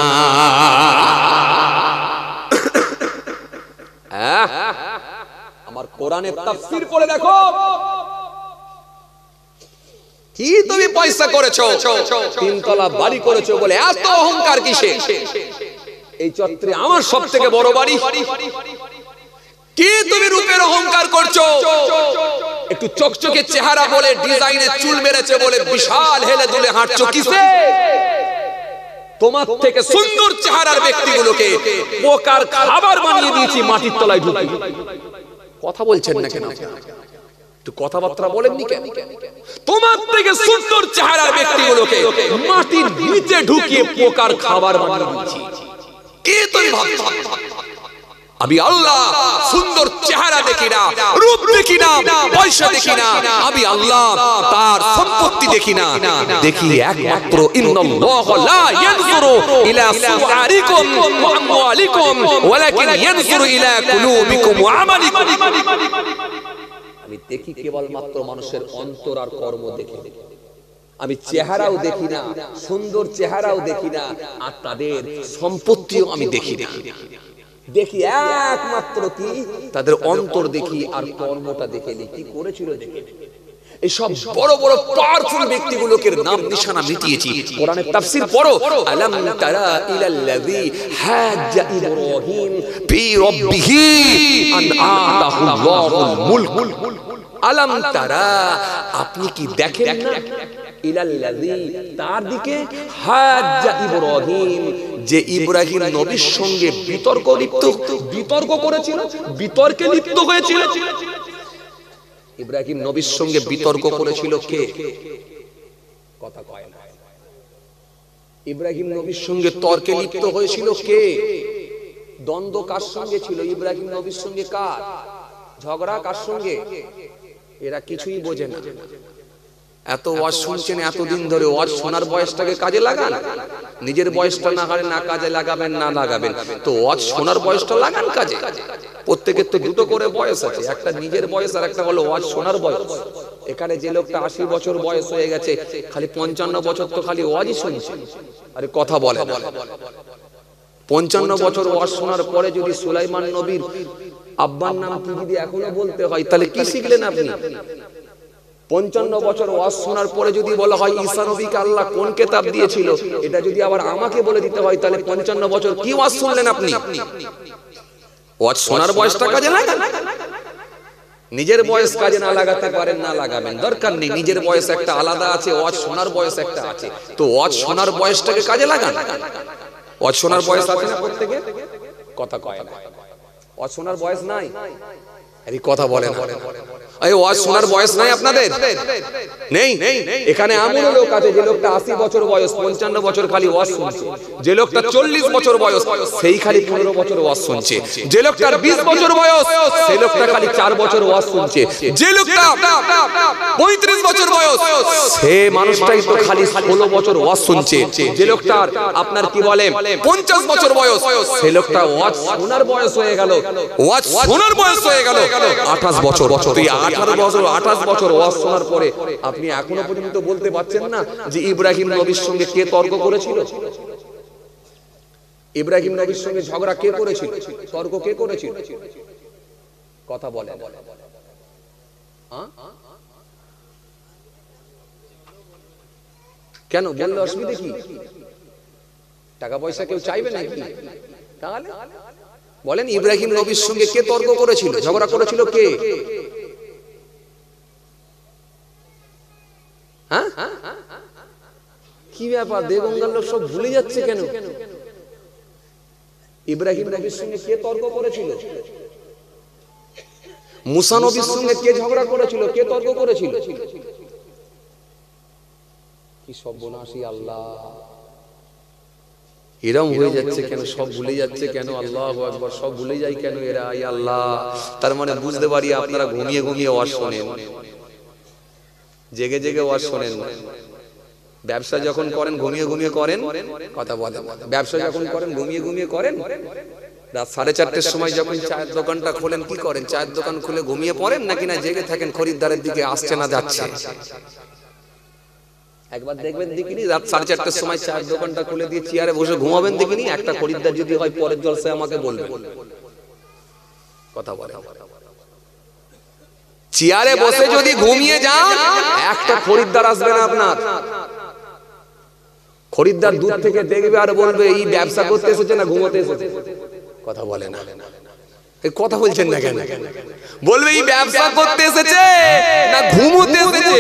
আমার কোরআনের তাফসীর পড়ে দেখো। কি তুমি পয়সা করেছো, তিনতলা বাড়ি করেছো বলে এত অহংকার কিসে? এই চত্বরে আমার সবথেকে বড় বাড়ি, কি তুমি রূপের অহংকার করছো? একটু চকচকে চেহারা বলে ডিজাইনে চুল মেরেছে বলে বিশাল হেলে দুলে হাঁটছো কিসে? তোমার থেকে সুন্দর চেহারার ব্যক্তিগুলোকে পোকার খাবার বানিয়ে দিয়েছি মাটির তলায় ঢুকিয়ে। কথা বলছেন না কেন? একটু কথাবার্তা বলেননি কেন? তোমার থেকে সুন্দর চেহারার ব্যক্তিগুলোকে মাটির নিচে ঢুকিয়ে পোকার খাবার বানিয়ে দিয়েছি। কে তুমি ভাবছো? আমি আল্লাহ সুন্দর চেহারা দেখি না, রূপ দেখি না, পয়সা দেখি না। আমি আল্লাহ তার সম্পত্তি দেখি না, দেখি একমাত্র ইন্নাল্লাহা লা ইয়ানজুরু ইলা সুআরিকুম ওয়া আমওয়ালিকুম ওয়ালাকিন ইয়ানজুরু ইলা কুলুবিকুম ওয়া আমালিকুম। আমি দেখি কেবলমাত্র মানুষের অন্তর আর কর্ম দেখি। আমি চেহারাও দেখি না, সুন্দর চেহারাও দেখি না, আর তাদের সম্পত্তিও আমি দেখি না। দেখি একমাত্র কি তাদের অন্তর দেখি আর কর্মটা দেখে নি, কি করেছিল দেখে। এই সব বড় বড় পাওয়ারফুল ব্যক্তিগুলোকে নাম নিশানা মিটিয়েছি। কোরআনের তাফসীর পড়ো, আলাম তারা ইলাল্লাযী হাজ্জা ইব্রাহিম ফি রাব্বিহি আন আতাহুল্লাহুল মুলক। আলাম তারা, আপনি কি দেখেন না? ইলাল্লাযী, তার দিকে, হাজ্জা ইব্রাহিম, যে ইব্রাহিম নবীর সঙ্গে বিতর্ক করেছিল, বিতর্কে লিপ্ত হয়েছিল। ইব্রাহিম নবীর সঙ্গে বিতর্ক করেছিল কে? কথা কয় না। ইব্রাহিম নবীর সঙ্গে তর্কে লিপ্ত হয়েছিল কে? দ্বন্দ্ব কার সঙ্গে ছিল? ইব্রাহিম নবীর সঙ্গে কার ঝগড়া? কার সঙ্গে? এরা কিছুই বোঝে না। এত ওয়াজ শুনছেন এতদিন ধরে, ওয়াজ শোনার বয়সটাকে কাজে লাগান। নিজের বয়সটা না হারে না কাজে লাগাবেন, না লাগাবেন তো ওয়াজ শোনার বয়সটা লাগান কাজে। প্রত্যেকের তো দুটো করে বয়স আছে, একটা নিজের বয়স আর একটা হলো ওয়াজ শোনার বয়স। এখানে যে লোকটা 80 বছর বয়স হয়ে গেছে, খালি 55 বছর তো খালি ওয়াজই শুনছে। আরে কথা বলে না। 55 বছর ওয়াজ শোনার পরে যদি সুলাইমান নবীর আব্বার নাম কি যদি এখনো বলতে হয়, তাহলে কি শিখলেন আপনি? 55 বছর ওয়াজ শোনার পরে যদি বলা হয় ঈসা নবীকে আল্লাহ কোন কিতাব দিয়েছিল, এটা যদি আবার আমাকে বলে দিতে হয়, তাহলে 55 বছর কি ওয়াজ শুনলেন আপনি? ওয়াজ শোনার বয়সটা কাজে লাগান। নিজের বয়স কাজে না লাগাতে পারেন, না লাগাবেন, দরকার নেই। নিজের বয়স একটা আলাদা আছে, ওয়াজ শোনার বয়স একটা আছে, তো ওয়াজ শোনার বয়সটাকে কাজে লাগান। ওয়াজ শোনার বয়স আছে না প্রত্যেকে? কথা কয় না। ওয়াজ শোনার বয়স নাই, এই কথা বলেন। এই ওয়াজ শোনার বয়স নাই আপনাদের? নেই। এখানে এমন লোক আছে যে লোকটা 80 বছর বয়স, 55 বছর খালি ওয়াজ শুনছে। যে লোকটা 40 বছর বয়স, সেই খালি 15 বছর ওয়াজ শুনছে। যে লোকটার 20 বছর বয়স, সেই লোকটা খালি 4 বছর ওয়াজ শুনছে। যে লোকটা 35 বছর বয়স, সে মানুষটাই তো খালি 16 বছর ওয়াজ শুনছে। যে লোকটার আপনার কি বলে 50 বছর বয়স, সেই লোকটা ওয়াজ শোনার বয়স হয়ে গেল, ওয়াজ শোনার বয়স হয়ে গেল 28 বছর। 28 বছর ওয়াজ শোনার পরে আপনি এখনো পর্যন্ত বলতে পারছেন না যে ইব্রাহিম নবীর সঙ্গে কে তর্ক করেছিল? ইব্রাহিম নবীর সঙ্গে ঝগড়া কে করেছিল? তর্ক কে করেছিল? কথা বলেন। কেন বললে অসুবিধা কি? টাকা পয়সা কেউ চাইবে নাকি? তাহলে বলেন ইব্রাহিম নবীর সঙ্গে কে তর্ক করেছিল, ঝগড়া করেছিল কে? কি ব্যাপার, দেবঙ্গার লোক সব ভুলে যাচ্ছে কেন? ইব্রাহিম নবীর সঙ্গে কে তর্ক করেছিল? মুসা নবীর সঙ্গে কে ঝগড়া করেছিল, কে তর্ক করেছিল? কি সর্বনাশী আল্লাহ! এরম হয়ে যাচ্ছে কেন? সব ভুলে যাচ্ছে কেন? আল্লাহু আকবার, সব ভুলে যায় কেন এরা? আয় আল্লাহ! তার মানে বুঝতে পারি আপনারা ঘুমিয়ে ঘুমিয়ে ওয়াজ শোনেন, জেগে জেগে ওয়াজ শোনেন। ব্যবসা যখন করেন ঘুমিয়ে ঘুমিয়ে করেন। কথা বলেন। ব্যবসা যখন করেন ঘুমিয়ে ঘুমিয়ে করেন। রাত 4:30টার সময় যখন চায়ের দোকানটা খোলেন কি করেন? চায়ের দোকান খুলে ঘুমিয়ে পড়েন নাকি না জেগে থাকেন খরিদ্দারের দিকে আসছে না যাচ্ছে? একবার দেখবেন দেখিনি, রাত 4:30টার সময় চায়ের দোকানটা খুলে দিয়ে চেয়ারে বসে ঘুমাবেন দেখিনি? একটা খরিদ্দার যদি হয় পরের জলসায় আমাকে বলবেন। কথা বলে। চেয়ারে বসে যদি ঘুমিয়ে যান, একটা খরিদ্দার আসবে না আপনার। খরিদ্দার দূর থেকে দেখবে আর বলবে এই ব্যবসা করতে এসেছে না ঘুমোতে এসেছে? কথা বলে না। এই কথা বলছেন না কেন? বলবে এই ব্যবসা করতে এসেছে না ঘুমোতে এসেছে?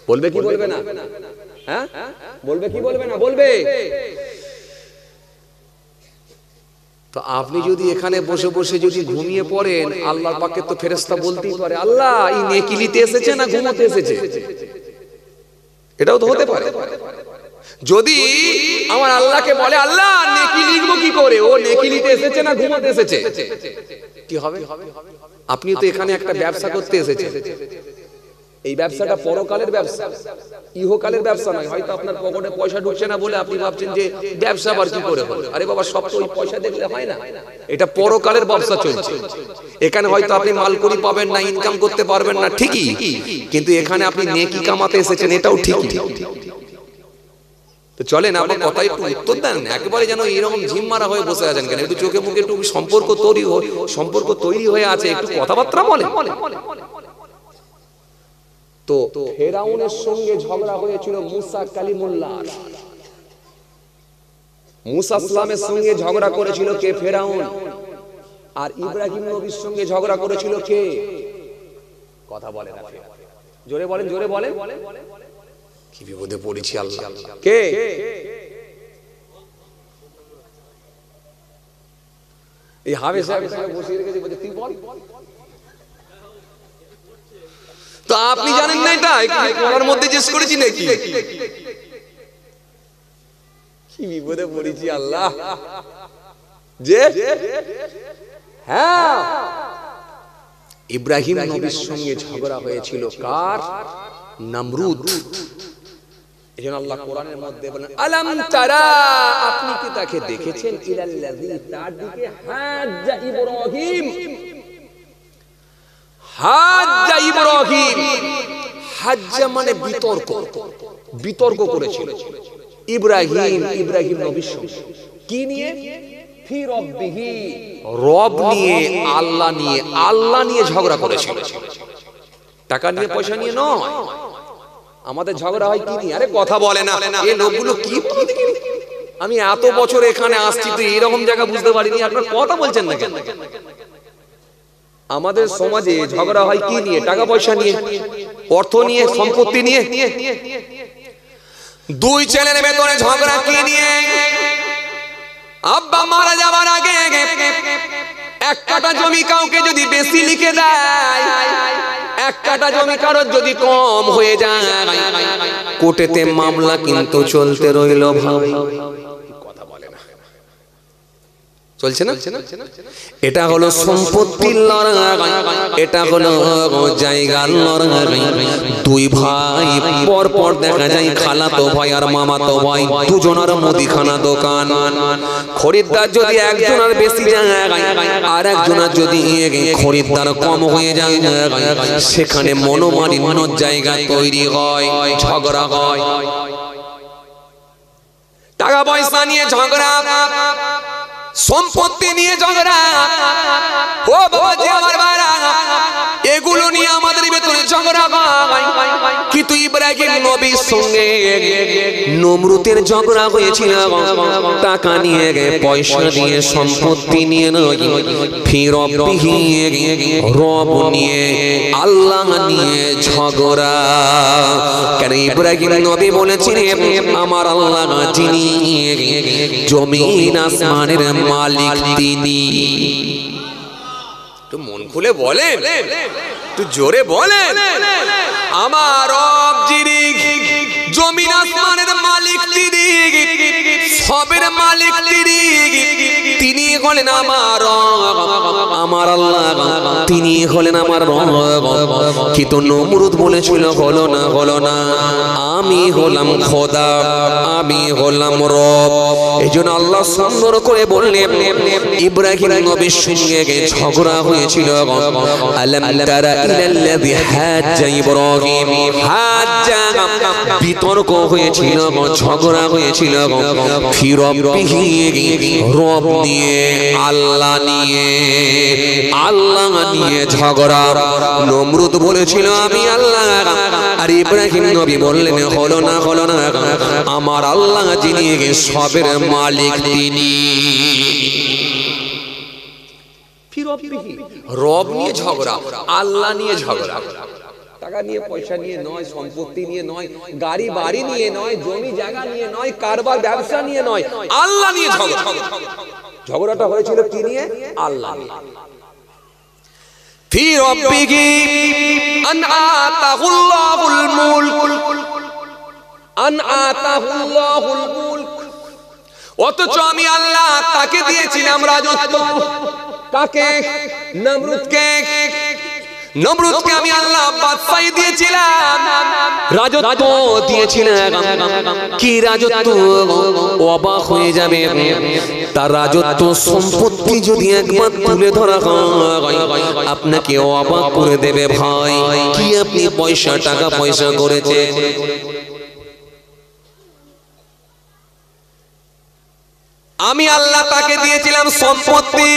বলবে কি বলবে না? হ্যাঁ বলবে কি বলবে না? বলবে। তো আপনি যদি এখানে বসে বসে যদি ঘুমিয়ে পড়েন, আল্লাহর পাকের তো ফেরেশতা বলতেই পারে, আল্লাহ এই নেকি নিতে এসেছে না ঘুমোতে এসেছে? এটাও তো হতে পারে। যদি আমার আল্লাহকে বলে, আল্লাহ নেকি লিখবো কি করে, ও নেকি নিতে এসেছে না ঘুমোতে এসেছে, কি হবে? আপনি তো এখানে একটা ব্যবসা করতে এসেছেন। এই ব্যবসাটা পরকালের ব্যবসা, ইহকালের ব্যবসা নয়। হয়তো আপনার পকেটে পয়সা ঢুকছে না বলে আপনি ভাবছেন যে ব্যবসা আবার কি করে হলো। আরে বাবা, সব তো ওই পয়সা দেখলে হয় না, এটা পরকালের ব্যবসা চলছে। এখানে হয়তো আপনি মালকুড়ি পাবেন না, ইনকাম করতে পারবেন না, ঠিকই, কিন্তু এখানে আপনি নেকি কামাতে এসেছেন, এটাও ঠিকই। তো চলেন আপনার কথাই একটু উত্তর দেন, একেবারে যেন এরকম ঝিম মারা হয়ে বসে আছেন কেন? একটু চোখে মুখে একটু সম্পর্ক তৈরি হয়ে আছে, একটু কথাবার্তা বলেন। তো ফেরাউনের সঙ্গে ঝগড়া হয়েছিল মুসা কালিমুল্লাহ। মুসা সালামের সঙ্গে ঝগড়া করেছিল কে? ফেরাউন। আর ইব্রাহিম নবীর সঙ্গে ঝগড়া করেছিল কে? কথা বলেন, জোরে বলেন, জোরে বলেন। কি বিপদে পড়েছি আল্লাহ! কে? এই হাবে সাহেব বসিয়ে রেখেছে, বলছে তুই বল। তো আপনি জানেন না এটা? পড়ার মধ্যে জিজ্ঞেস করেছি নাকি? কি বিপদে পড়েছি আল্লাহ! যে হ্যাঁ, ইব্রাহিম নবীর সঙ্গে ঝগড়া হয়েছিল কার? নমরুদ। এজন্য আল্লাহ কোরআনের মধ্যে বলেন, আলাম তারা, আপনি কি তাকে দেখেছেন? ইলাল্লাযী, তার দিকে Hadza Ibrahim. Hadza Ibrahim, Hadza মানে বিতর্ক, বিতর্ক করেছিল ইব্রাহিম নবীর সঙ্গে। কি নিয়ে? ফি রব্বিহি, রব নিয়ে, আল্লাহ নিয়ে ঝগড়া করেছিল। টাকা নিয়ে, পয়সা নিয়ে নয়। আমাদের ঝগড়া হয় কি নিয়ে? আরে কথা বলে না, এই লোকগুলো কি বলে? আমি এত বছর এখানে আসছি তো এরকম জায়গা বুঝতে পারিনি, আপনারা কথা বলছেন না কেন? আমাদের সমাজে ঝগড়া হয় কি নিয়ে? টাকা পয়সা নিয়ে, অর্থ নিয়ে, সম্পত্তি নিয়ে। দুই ছেলের ভেতরে ঝগড়া কি নিয়ে? আব্বা মারা যাবার আগে এক কাঠা জমি কাউকে যদি বেশি লিখে দেয়, এক কাঠা জমি কারোর যদি কম হয়ে যায়, কোর্টেতে মামলা কিন্তু চলতে রইল। কথা বলে না, চলছে না? এটা হলো সম্পত্তির লড়াই, এটা হলো জায়গার লড়াই। দুই ভাই পর পর দেখা যায়, খালাতো ভাই আর মামাতো ভাই, দুজনের মুদিখানা দোকান। খরিদ্দার যদি একজনের বেশি যায় আর একজনের যদি খরিদ্দার কম হয়ে যায়, সেখানে মনোমালিন্যর জায়গা তৈরি হয়, ঝগড়া হয়। টাকা পয়সা নিয়ে ঝগড়া, সম্পত্তি নিয়ে ঝগড়া। ও বাবাজি আমার ভাইরা, এগুলো নিয়ে আমাদের ভেতরে ঝগড়া হয়। কিন্তু ইব্রাহিম নবীর সঙ্গে নমরুদের ঝগড়া হয়েছিল টাকা নিয়ে, পয়সা দিয়ে, সম্পত্তি নিয়ে নয়। ফি রব্বিহি, রব নিয়ে, আল্লাহ নিয়ে ঝগড়া। কেন? ইব্রাহিম নবী বলেছিলেন, আমার আল্লাহ যিনি জমিন আসমানের মালিক, তিনি। তো মন খুলে বলেন, একটু জোরে বলেন, আমার রব যিনি জমিন আসমানের মালিক, তিনি সবের মালিক, তিনি হলেন আমার রব, আমার আল্লাহ, তিনি হলেন আমার রব। কিন্তু নমরুদ বলেছিল, হলো না, আমি হলাম খোদা, আমি হলাম রব। এই জন্য আল্লাহ সুন্দর করে বললেন, ইব্রাহিম নবীর সঙ্গে ঝগড়া হয়েছিল। আলাম তারা ইলাল্লাযী হাজ্জা ইব্রাহিম, হাজ্জা বিতর্ক হয়েছিল, ঝগড়া হয়েছিল। ফি রব্বিহি, রব নিয়ে, আল্লাহ নিয়ে ঝগড়া। নমরুদ বলেছিল আমি আল্লাহ, আর ইব্রাহিম নবী বললেন, হলো না, আমার আল্লাহ যিনি সবের মালিক, তিনি। রব্বিহি, রব নিয়ে ঝগড়া, আল্লাহ নিয়ে ঝগড়া। টাকা নিয়ে পয়সা নিয়ে নয়, সম্পত্তি নিয়ে নয়, গাড়ি বাড়ি নিয়ে নয়, জমি জায়গা নিয়ে নয়, কারবার ব্যবসা নিয়ে নয়, আল্লাহ নিয়ে ঝগড়া। ঝগড়াটা হয়েছিল কি নিয়ে? আল্লাহ নিয়ে। ফি রব্বিহি আন আতাহুল্লাহুল মুলক, আন আতাহুল্লাহুল মুলক। অথচ আমি আল্লাহ তাকে দিয়েছিলাম রাজত্ব। কাকে? নমরুদকে। নমরুদকে আমি আল্লাহ বাদশাহী দিয়েছিলাম, রাজত্ব দিয়েছিলাম। কি রাজত্ব? অবাক হয়ে যাবে। তার রাজত্ব সম্পত্তি যদি একবার তুলে ধরা হয় আপনাকে অবাক করে দেবে ভাই। কি আপনি পয়সা, টাকা পয়সা করেছেন? আমি আল্লাহ তাকে দিয়েছিলাম সম্পত্তি।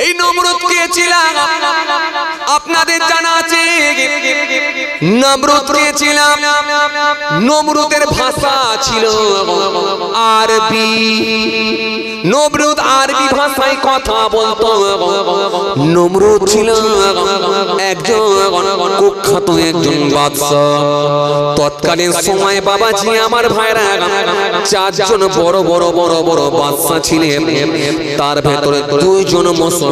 এই নমরুদ কে ছিলাম? আপনাদের জানা আছে নমরুদ কে ছিলাম? নমরুদের ভাষা ছিল আরবি। নমরুদ আরবি ভাষায় কথা বলতো। নমরুদ ছিল একজন কুখ্যাত একজন বাদশা। তৎকালীন সময় বাবাজি আমার ভাইরা চারজন বড় বড় বড় বড় বাদশা ছিলেন। তার ভেতরে দুইজন মুসলমান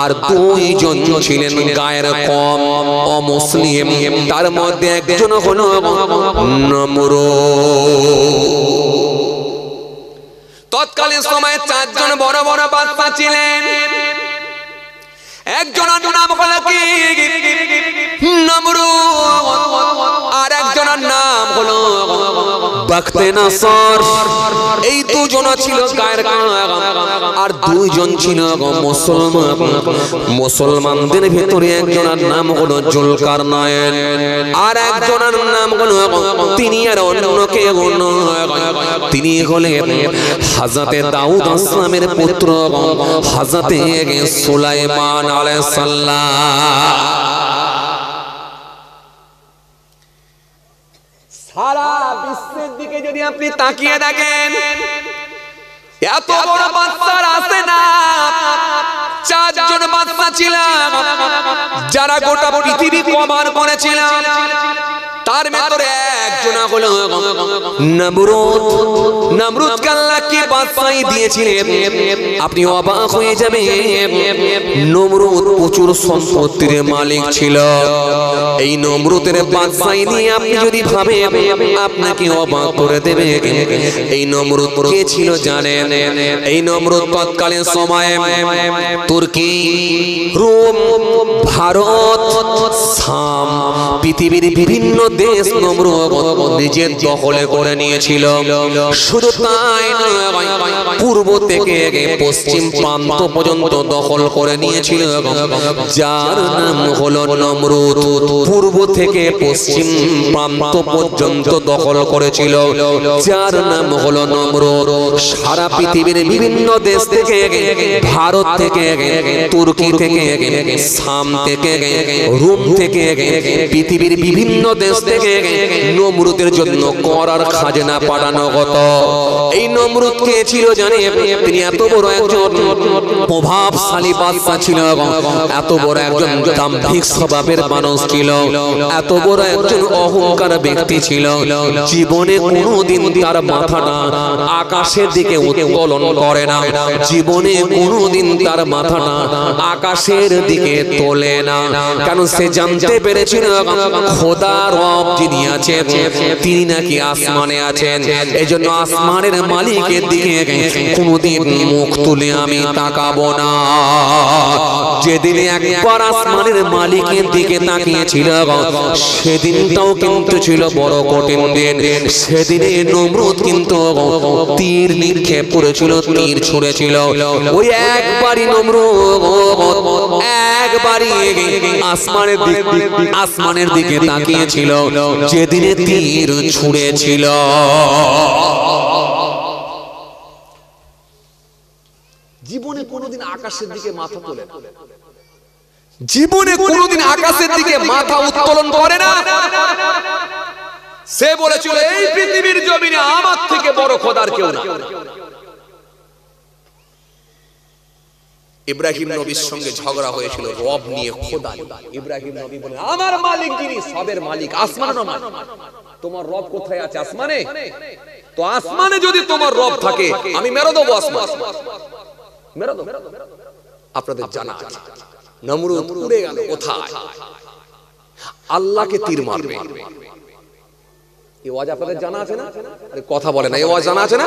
আর দুইজন ছিলেন গায়ের কম অমুসলিম। তার মধ্যে একজন হলো নমরুদ। তৎকালীন সময়ে চারজন বড় বড় বাদশা ছিলেন। একজনের নাম হলো কি নমরুদ, আর একজনের নাম হলো বাখতেনাসর। এই দুজন ছিল গায়ের কাম আর দুইজন ছিল মুসলমান। মুসলমানদের ভিতরে একজনের নাম হলো জুলকারনাইন, আর একজনের নাম হলো তিনি আর অন্য কেউ নয়, তিনি হলেন হযরতে দাউদ আসলামের পুত্র হযরতে সুলাইমান আলাইহিস সালাম। সারা বিশ্বের দিকে যদি আপনি তাকিয়ে দেখেন এত বড় বাদশার আছে না, চারজন বাদশা ছিলেন যারা গোটা পৃথিবী কভার করেছিলেন। তার ভিতরে একজন হলো নমরুদ। নমরুদকে আল্লাহ কি বাদশাহী দিয়েছিলেন আপনি অবাক হয়ে যাবেন। নমরুদ প্রচুর সম্পত্তির মালিক ছিল। এই নমরুদের বাদশাহী নিয়ে আপনি যদি ভাবেন আপনাকে অবাক করে দেবে। এই নমরুদ কে ছিল জানেন? এই নমরুদ তৎকালীন সময়ে তুর্কি, রোম, ভারত, শাম, পৃথিবীর বিভিন্ন দেশ নমরুদ নিজের দখলে করে নিয়েছিল। শুধু তাই নয়, পূর্ব থেকে পশ্চিম প্রান্ত পর্যন্ত দখল করে নিয়েছিল। যার নাম হলো নমরুদ। পূর্ব থেকে পশ্চিম প্রান্ত পর্যন্ত দখল করেছিল, যার নাম হলো নমরুদ। সারা পৃথিবীর বিভিন্ন দেশ থেকে, ভারত থেকে, তুর্কি থেকে, শাম থেকে, রোম থেকে, পৃথিবীর বিভিন্ন দেশ থেকে নমরুদের জন্য করার খাজনা পাঠানো হতো। এই নমরুদ কে ছিল জানেন? তিনি এত বড় একজন প্রভাবশালী বাদশা ছিল, এত বড় একজন দাম্ভিক স্বভাবের মানুষ ছিল, এত বড় একজন অহংকার ব্যক্তি ছিল। জীবনে কোনোদিন তার মাথাটা আকাশের দিকে উত্তোলন করে না। জীবনে কোনোদিন তার মাথাটা আকাশের দিকে তোলে না। কারণ সে জানতে পেরেছিল খোদা রব যিনি আছেন তিনি নাকি আসমানে আছেন। এজন্য আসমানের মালিকের দিকে কোনোদিন মুখ তুলে আমি তাকাবো না। যেদিন একবার আসমানের মালিকের দিকে তাকিয়েছিল সেদিনটাও কিন্তু ছিল বড় কঠিন দিন। সেদিনে নমরুদ কিন্তু তীর নিক্ষেপ করেছিল, তীর ছুঁড়েছিল। ওই একবারই নমরুদ একবারই আসমানের দিকে তাকিয়েছিল যেদিনে তীর ছুঁড়েছিল। জীবনে কোনোদিন আকাশের দিকে মাথা তোলে না, জীবনে কোনোদিন আকাশের দিকে মাথা উত্তোলন করে না। সে বলেছিল এই পৃথিবীর জমিনে আমার থেকে বড় খোদার কেউ না। ইব্রাহিম নবীর সঙ্গে ঝগড়া হয়েছিল রব নিয়ে, খোদা। ইব্রাহিম নবী বলেন, আমার মালিক যিনি, সবের মালিক, আসমানের মালিক। তোমার রব কোথায় আছে? আসমানে। তো আসমানে যদি তোমার রব থাকে, আমি মেরে দেবো আসমান, মেরে দেবো। আপনাদের জানা আছে নমরুদ উড়ে গেল কোথায়? আল্লাহকে তীর মারবে। এই ওয়াজ আপনাদের জানা আছে না? আরে কথা বলে না, এই ওয়াজ জানা আছে না?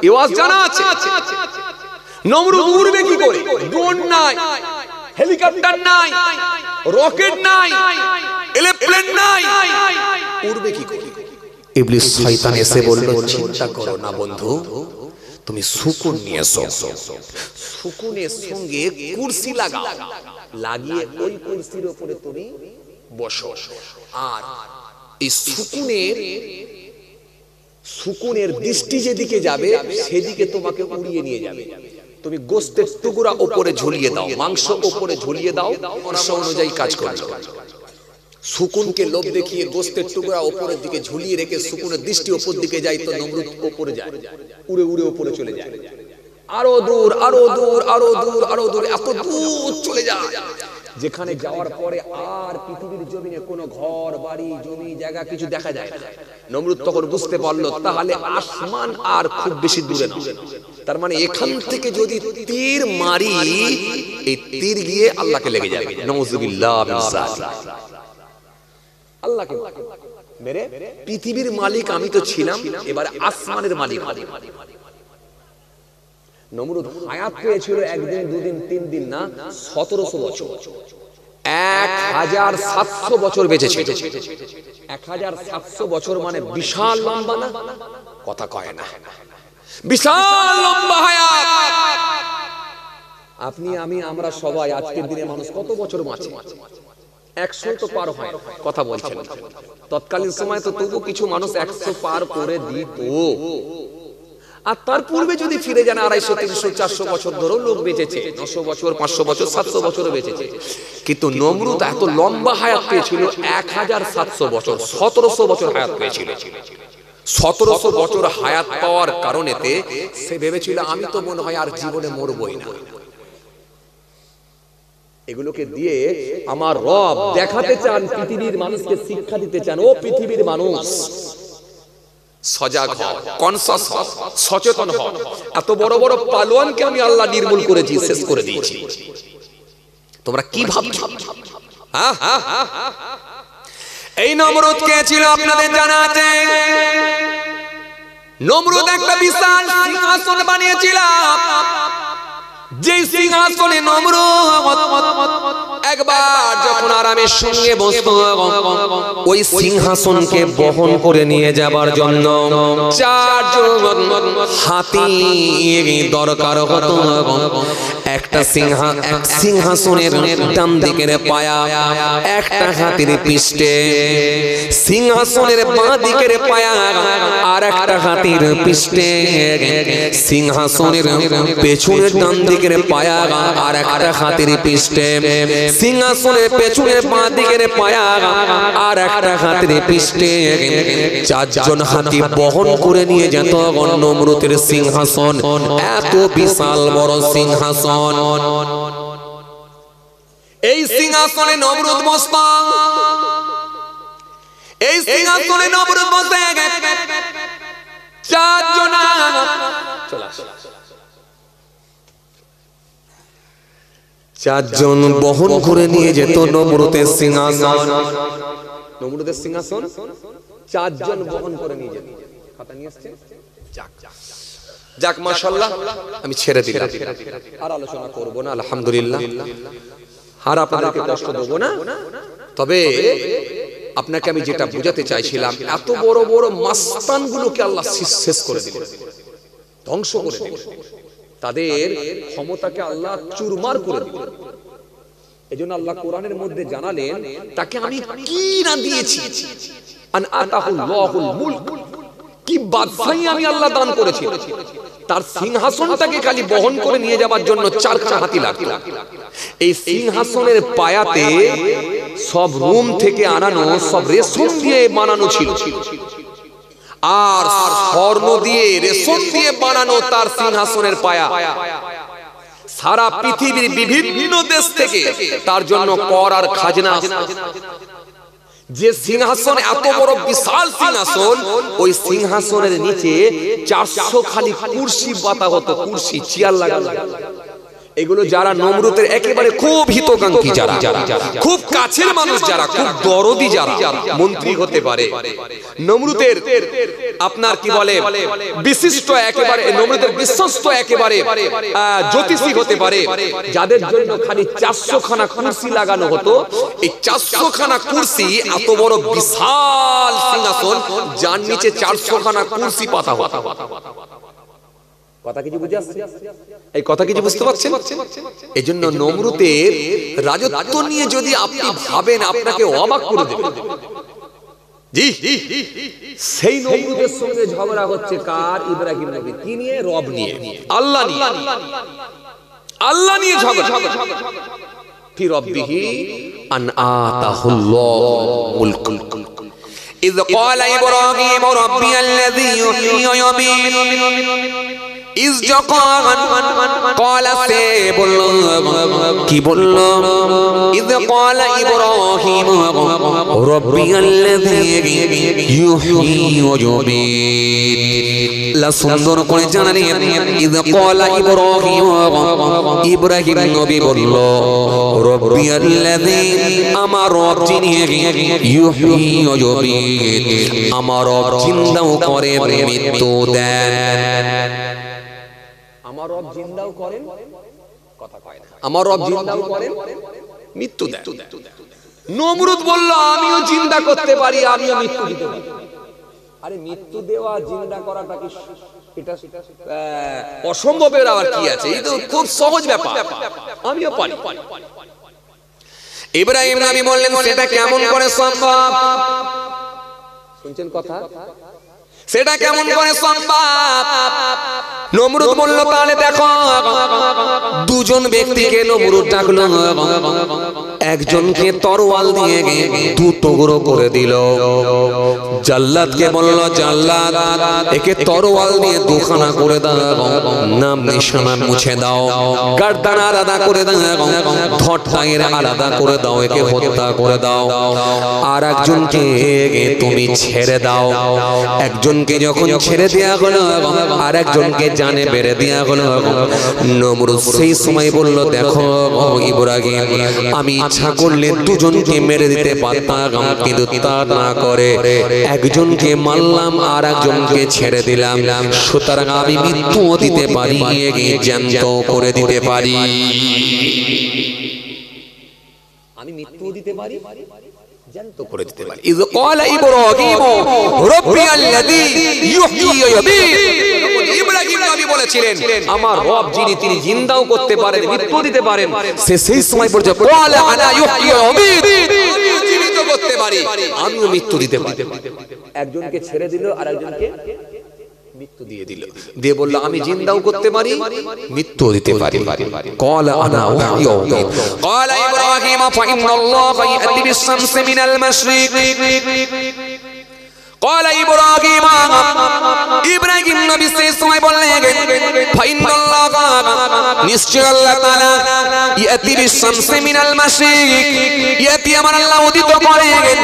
এই ওয়াজ জানা আছে। নমরুদ উড়বে কি করে? ড্রোন নাই, হেলিকপ্টার নাই, রকেট নাই, এরোপ্লেন নাই, উড়বে কি করে? ইবলিস শয়তান এসে বলল, চিন্তা করো না বন্ধু, তুমি সুকুন নিয়ে এসো। সুকুনের সঙ্গে কুরসি লাগাও, লাগিয়ে ওই কুরসির উপরে তুমি বসো। আর এই সুকুনের দৃষ্টি যেদিকে যাবে সেদিকে তোমাকে উড়িয়ে নিয়ে যাবে। তুমি গোশতের টুকরা উপরে ঝুলিয়ে দাও, মাংস উপরে ঝুলিয়ে দাও, অংশ অনুযায়ী কাজ করবে। সুকুনকে লোভ দেখিয়ে গোশতের টুকরা উপরের দিকে ঝুলিয়ে রেখে সুকুনের দৃষ্টি উপর দিকে যায়, তো নমরুদ উপরে যায়, উড়ে উড়ে উপরে চলে যায়। আরো দূর, আরো দূর, আরো দূর, আরো দূর, এত দূর চলে যায় যেখানে যাওয়ার পরে আর পৃথিবীর জমিনে কোনো ঘর বাড়ি জমি জায়গা কিছু দেখা যায় না। নমরুদ তখন বুঝতে পারলো তাহলে আসমান আর খুব বেশি দূরে না। তার মানে এখান থেকে যদি তীর মারি, এই তীর গিয়ে আল্লাহকে লেগে যাবে। নাউযুবিল্লাহ মিন যালিক। আল্লাহকে মেরে পৃথিবীর মালিক আমি তো ছিলাম, এবারে আসমানের মালিক। নমরুদ হায়াত পেয়েছিল একদিন, দুদিন, 3 দিন না, 1700 বছর, 1700 বছর বেঁচেছে। 1700 বছর মানে বিশাল লম্বা না? কথা কয় না, বিশাল লম্বা হায়াত। আপনি আমি আমরা সবাই আজকের দিনে মানুষ কত বছর বাঁচে? 100 তো পার হয়, কথা বলছেন। তৎকালীন সময় তো তবু কিছু মানুষ 100 পার করে দিত। আর তার পূর্বে যদি ফিরে যান 250, 300, 400 বছর ধরেও লোক বেঁচেছে, 900 বছর, 500 বছর, 700 বছরও বেঁচেছে। কিন্তু নমরুদ এত লম্বা হায়াত পেয়েছিল, 1700 বছর, 1700 বছর হায়াত পেয়েছিল। 1700 বছর হায়াত পাওয়ার কারণেতে সে ভেবেছিল আমি তো মনে হয় আর জীবনে মরবই না। এগুলোকে দিয়ে আমার রব দেখাতে চান, পৃথিবীর মানুষকে শিক্ষা দিতে চান, ও পৃথিবীর মানুষ সজাগ হও, কনসাস হও, সচেতন হও। এত বড় বড় পালোয়ানকে আমি আল্লাহ নির্মূল করেছি, শেষ করে দিয়েছি। তোমরা কি ভাবছো? এই নমরুদ কে ছিল আপনাদের জানা আছে? নমরুদ একটা বিশাল সিংহাসন বানিয়েছিল। যে সিংহাসনে নমরুদ একবার যখন আরামের সঙ্গে বসতো, ওই সিংহাসনকে বহন করে নিয়ে যাবার জন্য 4জন হাতি দরকার হতো। একটা সিংহাসনের ডান দিকের পায়া একটা হাতির পৃষ্ঠে, সিংহাসনের বাঁ দিকের পায়া আর একটা হাতির পৃষ্ঠে, সিংহাসনের পেছনের ডান দিকের পায়া আর একটা হাতির পৃষ্ঠে, সিংহাসনের পেছনের বাঁ দিকের পায়া আর একটা হাতির পৃষ্ঠে 4জন হাতি বহন করে নিয়ে যেত নমরুদের সিংহাসন। এত বিশাল বড় সিংহাসন। এই সিংহাসনে নমরুদ বসতো। এই সিংহাসনে নমরুদ বসে 4জন বহন করে নিয়ে যেত নমরুদের সিংহাসন। নমরুদের সিংহাসন 4জন বহন করে নিয়ে যেত। খাতা নিয়ে আসছে? যাক মাশাআল্লাহ, আমি ছেড়ে দিলাম, আর আলোচনা করব না। আলহামদুলিল্লাহ, আর আপনাদেরকে কষ্ট দেব না। তবে আপনাকে আমি যেটা বোঝাতে চাইছিলাম, এত বড় বড় মাস্তানগুলোকে আল্লাহ শেষ করে দিলেন, ধ্বংস করে দিলেন, তাদের ক্ষমতাকে আল্লাহ চুরমার করে দিলেন। এজন্য আল্লাহ কোরআনের মধ্যে জানালেন তাকে আমি কি না দিয়েছি, আন আতাহুল্লাহুল মুলক, কি বাদশাহী আমি আল্লাহ দান করেছি। তার সিংহাসনটাকে খালি বহন করে নিয়ে যাবার জন্য 4 হাতি লাগতো। এই সিংহাসনের পায়াতে সব রুম থেকে আনানো সব রেশম দিয়ে বানানো ছিল, আর স্বর্ণ দিয়ে রেশম দিয়ে বানানো তার সিংহাসনের পায়া। সারা পৃথিবীর বিভিন্ন দেশ থেকে তার জন্য কর আর খাজনা যে সিংহাসন এত বড় বিশাল সিংহাসন ওই সিংহাসনের নিচে 400 খালি কুরসি পাতা হতো কুরসি চেয়ার লাগানো এগুলো যারা নমরুদের একেবারে খুব হিতকাঙ্ক্ষী যারা খুব কাছের মানুষ যারা খুব দরদি যারা মন্ত্রী হতে পারে নমরুদের আপনার কি বলে বিশিষ্ট একেবারে নমরুদের বিশ্বস্ত একেবারে জ্যোতিষী হতে পারে যাদের জন্য খালি 400 খানা কুরসি লাগানো হতো এই 400 খানা কুরসি এত বড় বিশাল সিংহাসন যার নিচে 400 খানা কুরসি পাতা হতো কথা কিছু বুঝে আসছে এই কথা কিছু বুঝতে পারছেন এজন্য নমরুদের রাজত্ব নিয়ে যদি আপনি ভাবেন আপনাকে অবাক করে দেবে জি সেই নমরুদের সঙ্গে ঝগড়া হচ্ছে কার ইব্রাহিম নবী কি নিয়ে রব নিয়ে আল্লাহ নিয়ে ঝগড়া ফি রব্বিহি আন আতাহুল্লাহু মুলকুল إذ قال إبراهيم ربي الذي يحيي ويميت إذ قال কি বলল إذ قال إبراهيم ربي الذي يحيي ويميت লা সুন্দর করে জানালেন إذ قال إبراهيم ইব্রাহিম নবী বলল রব্বি আল্লাযী আমার রব যিনি ইউহয়ী ওয়া ইউমীত আমার রব জিন্দাও করে মৃত্যু দেন আমার রব জিন্দাও করেন কথা কয় না আমার রব জিন্দাও করেন মৃত্যু দেন নমরুদ বলল আমিও জিন্দা করতে পারি আমিও মৃত্যু দিতে পারি আরে মৃত্যু দেওয়া জিন্দা করাটা কি এটা অসম্ভবের আবার কি আছে এই তো খুব সহজ ব্যাপার আমিও পারি ইব্রাহিম নবী বললেন সেটা কেমন করে সম্ভব শুনছেন কথা সেটা কেমন করে সম্ভব নমরুদ বলল তাহলে দেখো দুজন ব্যক্তিকে নমরুদ ডাকলো একজনকে তরোয়াল দিয়ে দু টুকরো করে দিল জাল্লাদকে বলল জাল্লাদ একে তরোয়াল দিয়ে দুখানা করে দাও নাম নিশানা মুছে দাও গর্দান আলাদা করে দাও ঠোঁটের আলাদা করে দাও একে হত্যা করে দাও আর একজনকে তুমি ছেড়ে দাও একজনকে যখন ছেড়ে দেয়া হলো আর একজনকে জানে বেড়ে দেয়া হলো নমরুদ সেই সময় বলল দেখো ইব্রাহিম আমি ইচ্ছা করলে দুজনকে মেরে দিতে পারতাম কিন্তু তা না করে একজনকে মারলাম আর একজনকে ছেড়ে দিলাম সুতরাং আমি মৃত্যু দিতে পারি জ্যান্ত করে দিতে পারি আমি মৃত্যু দিতে পারি জ্যান্ত করে দিতে পারি ইয ক্বালা ইব্রাহিম রাব্বি আল্লাযী ইউহয়ী ওয়া ইউমীত ইব্রাহিম নবী বলেছিলেন আমার রব যিনি তিনি জিন্দাও করতে পারেন মৃত্যু দিতে পারেন সে সেই সময় বলছে ক্বালা আনা ইউহয়ী ওয়া ইউমীত আমিও জীবিত করতে পারি আমিও মৃত্যু দিতে পারি একজনকে ছেড়ে দিল আর একজনকে মৃত্যু দিয়ে দিল দিয়ে বলল আমি জিন্দাও করতে পারি মৃত্যু দিতে পারি ক্বালা আনা উহয়ী ওয়া ইউমীত ক্বালা ইব্রাহিম ফাইন্নাল্লাহা ইয়াতি বিশ-শামসি মিনাল মাশরিক قال إبراهيم إبراهيم নবী সেই সময় বললেন ফাইনাল্লাহ নিশ্চয় আল্লাহ তাআলা ইয়াতি বিশ-শামসি মিনাল মাশরিক ইয়াতি আমার আল্লাহ উদিত করেন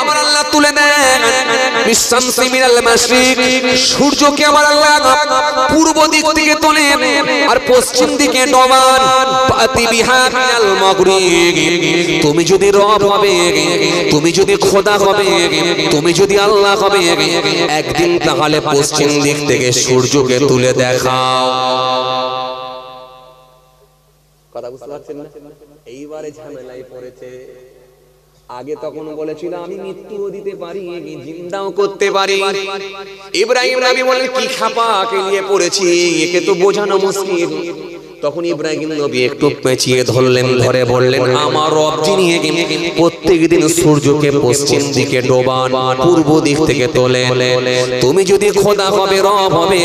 আমার আল্লাহ তুলে দেন বিশ-শামসি মিনাল মাশরিক সূর্যকে আমার আল্লাহ পূর্ব দিক থেকে তোলেন আর পশ্চিম দিকে ডোবান পাতি বিহা মিনাল মাগরিব তুমি যদি রব হবে তুমি যদি খোদা হবে তুমি যদি আল্লাহ হবে একদিন তাহলে পশ্চিম দিক থেকে সূর্যকে তুলে দেখাও কথা বুঝতে পারছেন না এইবারে ঝামেলায় পড়েছে আগে তখন বলেছিল আমি মৃত্যুও দিতে পারি জিন্দাও করতে পারি ইব্রাহিম নবী বলেন কি খাপাকে নিয়ে পড়েছি একে তো বোঝানো মুশকিল তখন ইব্রাহিম নবী একটু পেঁচিয়ে ধরলেন ধরে বললেন আমার রব যিনি প্রত্যেকদিন সূর্যকে পশ্চিম দিকে ডোবান পূর্ব দিক থেকে তোলেন তুমি যদি খোদা হবে রব হবে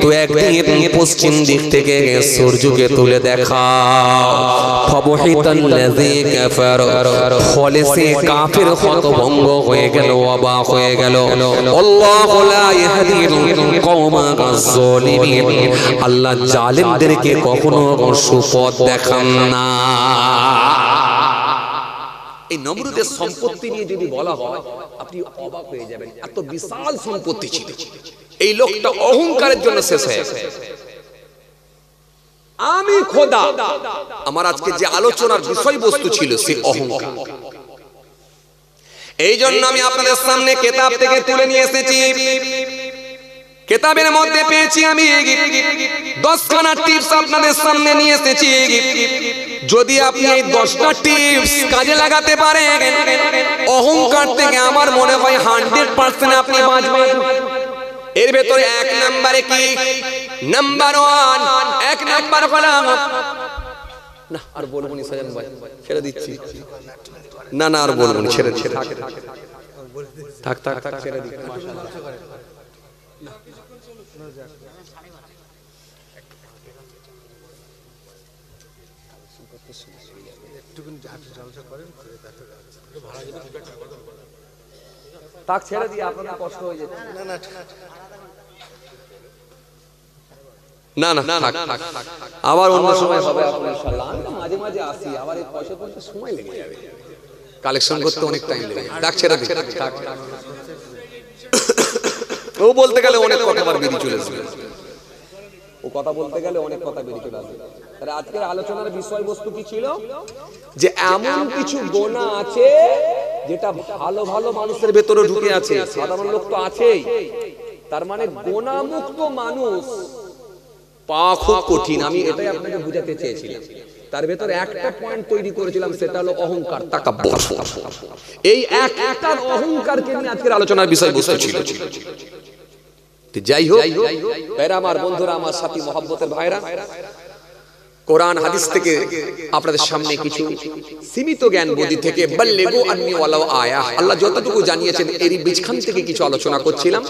তো একদিন পশ্চিম দিক থেকে সূর্যকে তুলে দেখাও ফাবহিতাল্লাযী কাফার ফলে সে কাফের হতভম্ব হয়ে গেল অবাক হয়ে গেল আল্লাহু লা ইয়াহদিল কওমা যালিমিন আল্লাহ জালিমদেরকে কখনো সুপথ দেখান না। এই নমরুদের সম্পত্তি নিয়ে যদি বলা হয় আপনি অবাক হয়ে যাবেন, এত বিশাল সম্পত্তি ছিল। এই লোকটা অহংকারের জন্য শেষ হয়ে গেছে। আমি খোদা, আমার আজকে যে আলোচনার বিষয়বস্তু ছিল সে অহংকার। এই জন্য আমি আপনাদের সামনে কিতাব থেকে তুলে নিয়ে এসেছি। কিতাবের মধ্যে পেয়েছি আমি 10খানা টিপস আপনাদের সামনে নিয়ে এসেছি। যদি আপনি এই 10টা টিপস কাজে লাগাতে পারেন, অহংকার থেকে আমার মনে হয় 100% আপনি বাঁচবেন। এর ভেতরে 1 নম্বরে কি? নাম্বার 1, 1 নাম্বার হলো না, আর বলবো না সাজান ভাই, ছেড়ে দিচ্ছি। না না আর বলবো না, ছেড়ে থাক ছেড়ে দিই। তাক ছেড়ে দিয়ে আপনাদের কষ্ট হয়ে যেত। না না থাক, আবার অন্য সময় হবে ইনশাআল্লাহ। আমি মাঝে মাঝে আসি, আবার এই পয়সা করতে সময় লেগে যাবে, কালেকশন করতে অনেক টাইম লেগে যাবে। তাক ছেড়ে দিই। ও বলতে গেলে অনেক কথা বেরিয়ে চলে আসবে, ও কথা বলতে গেলে অনেক কথা বেরিয়ে চলে আসবে। তাহলে আজকের আলোচনার বিষয়বস্তু কি ছিল? যে এমন কিছু গোনা আছে যেটা ভালো ভালো মানুষের ভেতরে ঢুকে আছে, সাধারণ লোক তো আছেই। তার মানে গোনামুক্ত মানুষ পাওয়া খুব কঠিন। আমি এটাই আপনাকে বুঝাতে চেয়েছিলাম। তার ভেতরে একটা পয়েন্ট তৈরি করেছিলাম, সেটা হলো অহংকার, তাকাব্বুর। এই একটা অহংকারকে নিয়ে আজকের আলোচনার বিষয়বস্তু ছিল। যাই হোক ভাইরা আমার, বন্ধুরা আমার, সাথী মহব্বতের ভাইরা, কোরআন হাদিস থেকে আপনাদের সামনে কিছু সীমিত জ্ঞান বুদ্ধি থেকে বাল্লিগু আন্নী ওয়ালাউ আয়া, আল্লাহ যতটুকু জানিয়েছেন এরই বীজখান থেকে কিছু আলোচনা করছিলাম।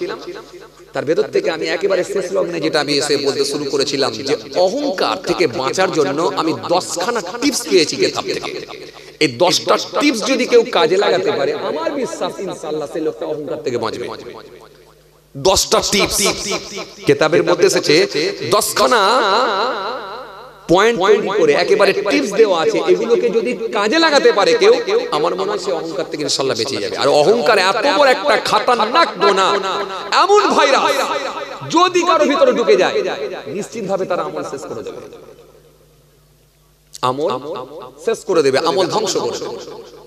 তার ভেতর থেকে আমি একেবারে শেষ লগ্নে যেটা আমি এসে বলতে শুরু করেছিলাম, যে অহংকার থেকে বাঁচার জন্য আমি 10খানা টিপস পেয়েছি কিতাব থেকে। এই 10টা টিপস যদি কেউ কাজে লাগাতে পারে, আমার বিশ্বাস ইনশাআল্লাহ সেই লোকটা অহংকার থেকে বাঁচবে। 10টা টিপস কিতাবের মধ্যে এসেছে, 10খানা পয়েন্ট তৈরি করে একেবারে টিপস দেওয়া আছে। এগুলোকে যদি কাজে লাগাতে পারে কেউ, আমার মনে হয় সে অহংকার থেকে ইনশাআল্লাহ বেঁচে যাবে। আর অহংকার এত বড় একটা খতরনাক গুনাহ, এমন ভাইরাস যদি কারো ভিতরে ঢুকে যায় নিশ্চিতভাবে তার আমল শেষ করে দেবে, আমল শেষ করে দেবে, আমল ধ্বংস করে দেবে।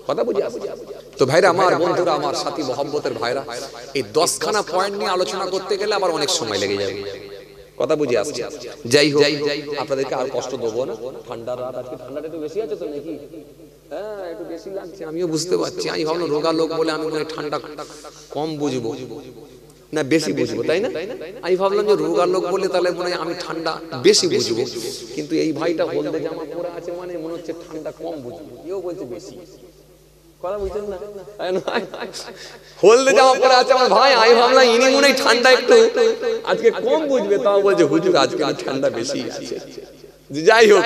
কথা বুঝে আসছে? তো ভাইরা আমার, বন্ধুরা আমার, সাথী মহব্বতের ভাইরা, এই 10খানা পয়েন্ট নিয়ে আলোচনা করতে গেলে আবার অনেক সময় লেগে যাবে। কথা বুঝে আসছে? যাই হোক, আপনাদেরকে আর কষ্ট দেবো না। ঠান্ডা রাত, আজকে ঠান্ডাটা একটু বেশি আছে তো নাকি? হ্যাঁ, একটু বেশি লাগছে, আমিও বুঝতে পারছি। আমি ভাবলাম রোগা লোক বলে আমি মনে হয় ঠান্ডা কম বুঝবো না বেশি বুঝবো, তাই না? আমি ভাবলাম যে রোগা লোক বলে তাহলে মনে হয় আমি ঠান্ডা বেশি বুঝবো, কিন্তু এই ভাইটা হলদে জামা পরে আছে মানে মনে হচ্ছে ঠান্ডা কম বুঝবো, কেউ বলছে বেশি। কথা বুঝছেন না? হলদে জামা পরে আছে আমার ভাই, আমি ভাবলাম ইনি মনে হয় ঠান্ডা একটু আজকে কম বুঝবে, তাও বলছে হুজুর আজকে ঠান্ডা বেশি আছে। যাই হোক,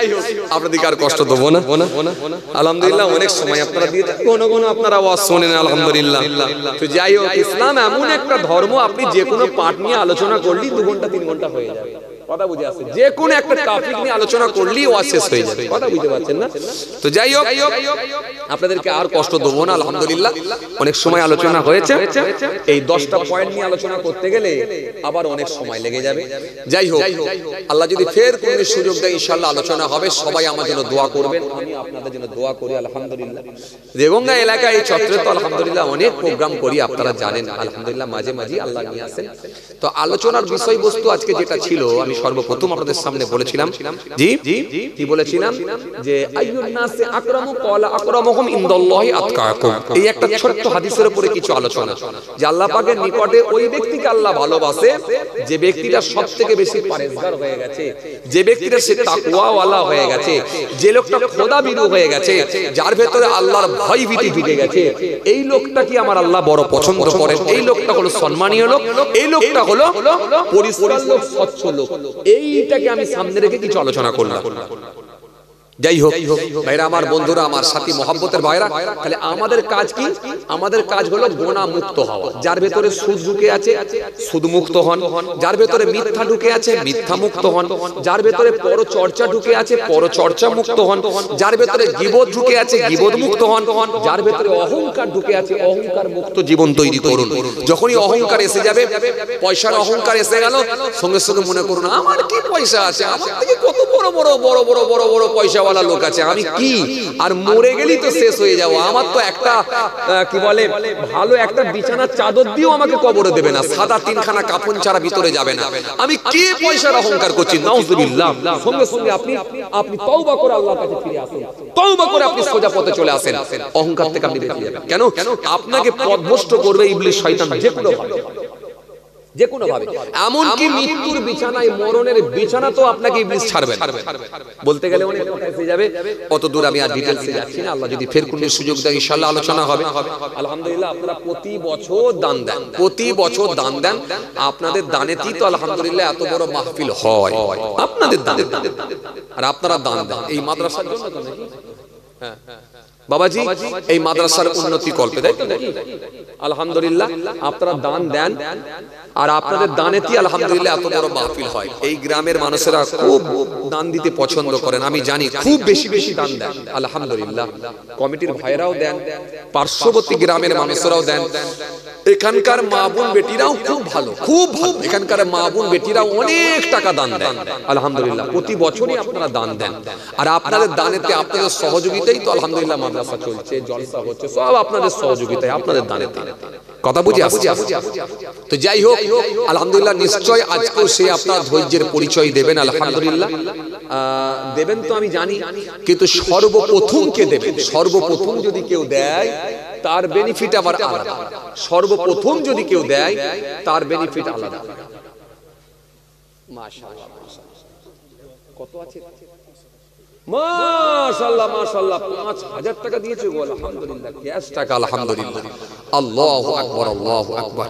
আপনাদেরকে আর কষ্ট দেবো না। আলহামদুলিল্লাহ অনেক সময় আপনারা দিয়ে কোনো কোনো আপনারা আওয়াজ শোনেন, আলহামদুলিল্লাহ। তো যাই হোক, ইসলাম এমন একটা ধর্ম, আপনি যে কোনো পাঠ নিয়ে আলোচনা করলেই 2 ঘন্টা 3 ঘন্টা হয়ে যাবে। কথা বুঝে আসছে? যে কোনো একটা টপিক নিয়ে আলোচনা করলেই ওয়াজ শেষ হয়ে যাবে। কথা বুঝতে পারছেন না? তো যাই হোক, আপনাদেরকে আর কষ্ট দেবো না। আলহামদুলিল্লাহ অনেক সময় আলোচনা হয়েছে। এই 10টা পয়েন্ট নিয়ে আলোচনা করতে গেলে আবার অনেক সময় লেগে যাবে। যাই হোক, আল্লাহ যদি ফের কোনো সুযোগ দেয় ইনশাআল্লাহ আলোচনা হবে। সবাই আমার জন্য দোয়া করবেন, আমি আপনাদের জন্য দোয়া করি। আলহামদুলিল্লাহ দেগঙ্গা এলাকায় এই চত্বরে তো আলহামদুলিল্লাহ অনেক প্রোগ্রাম করি, আপনারা জানেন। আলহামদুলিল্লাহ মাঝে মাঝে আল্লাহ নিয়ে আসেন। তো আলোচনার বিষয়বস্তু আজকে যেটা ছিল, আমি সর্বপ্রথম আপনাদের সামনে বলেছিলাম, জি কি বলেছিলাম, যে আইয়ুন নাসি আকরামু ক্বালা আকরামুহুম ইনদাল্লাহি আতকাকুম। এই একটা ছোট্ট হাদিসের উপরে কিছু আলোচনা, যে আল্লাহ পাকের নিকটে ওই ব্যক্তিকে আল্লাহ ভালোবাসে যে ব্যক্তিটা সবথেকে বেশি পরেজগার হয়ে গেছে, যে ব্যক্তিটা সে তাকওয়াওয়ালা হয়ে গেছে, যে লোকটা খোদাভীরু হয়ে গেছে, যার ভেতরে আল্লাহর ভয় ভীতি ঢুকে গেছে, এই লোকটা কি আমার আল্লাহ বড় পছন্দ করেন। এই লোকটা হলো সম্মানীয় লোক, এই লোকটা হলো পরিষ্কার লোক, স্বচ্ছ লোক। এইটাকে আমি সামনে রেখে কিছু আলোচনা করলাম। যাই হোক ভাইরা আমার, বন্ধুরা আমার, সাথী মহব্বতের ভাইরা, তাহলে আমাদের কাজ কি? আমাদের কাজ হলো গোনা মুক্ত হওয়া। যার ভেতরে সুদ ঢুকে আছে সুদ মুক্ত হন, যার ভেতরে মিথ্যা ঢুকে আছে মিথ্যা মুক্ত হন, যার ভেতরে পরচর্চা ঢুকে আছে পরচর্চা মুক্ত হন, যার ভেতরে গীবত ঢুকে আছে গীবত মুক্ত হন, যার ভেতরে অহংকার ঢুকে আছে অহংকার মুক্ত জীবন তৈরি করুন। যখনই অহংকার এসে যাবে, পয়সার অহংকার এসে গেল, সঙ্গে সঙ্গে মনে করুন আমার কি পয়সা আছে, আমার থেকে কত বড় বড় বড় বড় বড় বড় পয়সা লোক আছে, আমি কি? আর মরে গেলেই তো শেষ হয়ে যাবো, আমার তো একটা কি বলে ভালো একটা বিছানার চাদর দিয়েও আমাকে কবরে দেবে না, সাদা তিনখানা কাফন ছাড়া ভিতরে যাবে না, আমি কি পয়সার অহংকার করছি? নাউজুবিল্লাহ। সঙ্গে সঙ্গে আপনি তওবা করে আল্লাহর কাছে ফিরে আসেন, তওবা করে আপনি সোজা পথে চলে আসেন, অহংকার থেকে আপনি বেরিয়ে যাবেন। কেন? আপনাকে পথভ্রষ্ট করবে ইবলিস শয়তান যে কোনো ভাবে, এমনকি মৃত্যুর বিছানায়, মরণের বিছানা তো আপনাকে ইবলিস ছাড়বে না। বলতে গেলে অনেক কথা এসে যাবে, অত দূর আমি আর ডিটেইলসে যাচ্ছি না। আল্লাহ যদি ফের কোনো সুযোগ দেয় ইনশাআল্লাহ আলোচনা হবে। আলহামদুলিল্লাহ আপনারা প্রতি বছর দান দেন, প্রতি বছর দান দেন। আপনাদের দানেতেই তো আলহামদুলিল্লাহ এত বড় মাহফিল হয়, আপনাদের দানে, আর আপনারা দান দেন এই মাদ্রাসার জন্য তো নাকি? হ্যাঁ বাবাজি, এই মাদ্রাসার উন্নতি কল্পে, তাই তো নাকি? আলহামদুলিল্লাহ আপনারা দান দেন, আর আপনাদের দানেতেই আলহামদুলিল্লাহ এত বড় মাহফিল হয়। এই গ্রামের মানুষেরা খুব দান দিতে পছন্দ করেন, আমি জানি, খুব বেশি বেশি দান দেন আলহামদুলিল্লাহ। কমিটির ভাইরাও দেন, পার্শ্ববর্তী গ্রামের মানুষেরাও দেন, এখানকার মা বোন বেটিরাও খুব ভালো, খুব ভালো। এখানকার মা বোন বেটিরাও অনেক টাকা দান দেন আলহামদুলিল্লাহ। প্রতি বছরই আপনারা দান দেন, আর আপনাদের দানেতে, আপনাদের সহযোগিতাই তো আলহামদুলিল্লাহ মাদ্রাসা চলছে, জলসা হচ্ছে, সব আপনাদের সহযোগিতায়, আপনাদের দানেতে। কথা বুঝে আসছে? তো যাই হোক আলহামদুলিল্লাহ, নিশ্চয় আজকেও সে আপনার ধৈর্যের পরিচয় দেবেন আলহামদুলিল্লাহ, দেবেন তো আমি জানি, কিন্তু সর্বপ্রথম কে দেবেন? সর্বপ্রথম যদি কেউ দেয় তার বেনিফিট আবার আলাদা। সর্বপ্রথম যদি কেউ দেয় তার বেনিফিট আলাদা। মাশাআল্লাহ, কত আছে? মাশাআল্লাহ মাশাআল্লাহ, 5000 টাকা দিয়েছে গো আলহামদুলিল্লাহ, ক্যাশ টাকা আলহামদুলিল্লাহ। আল্লাহু আকবার, আল্লাহু আকবার।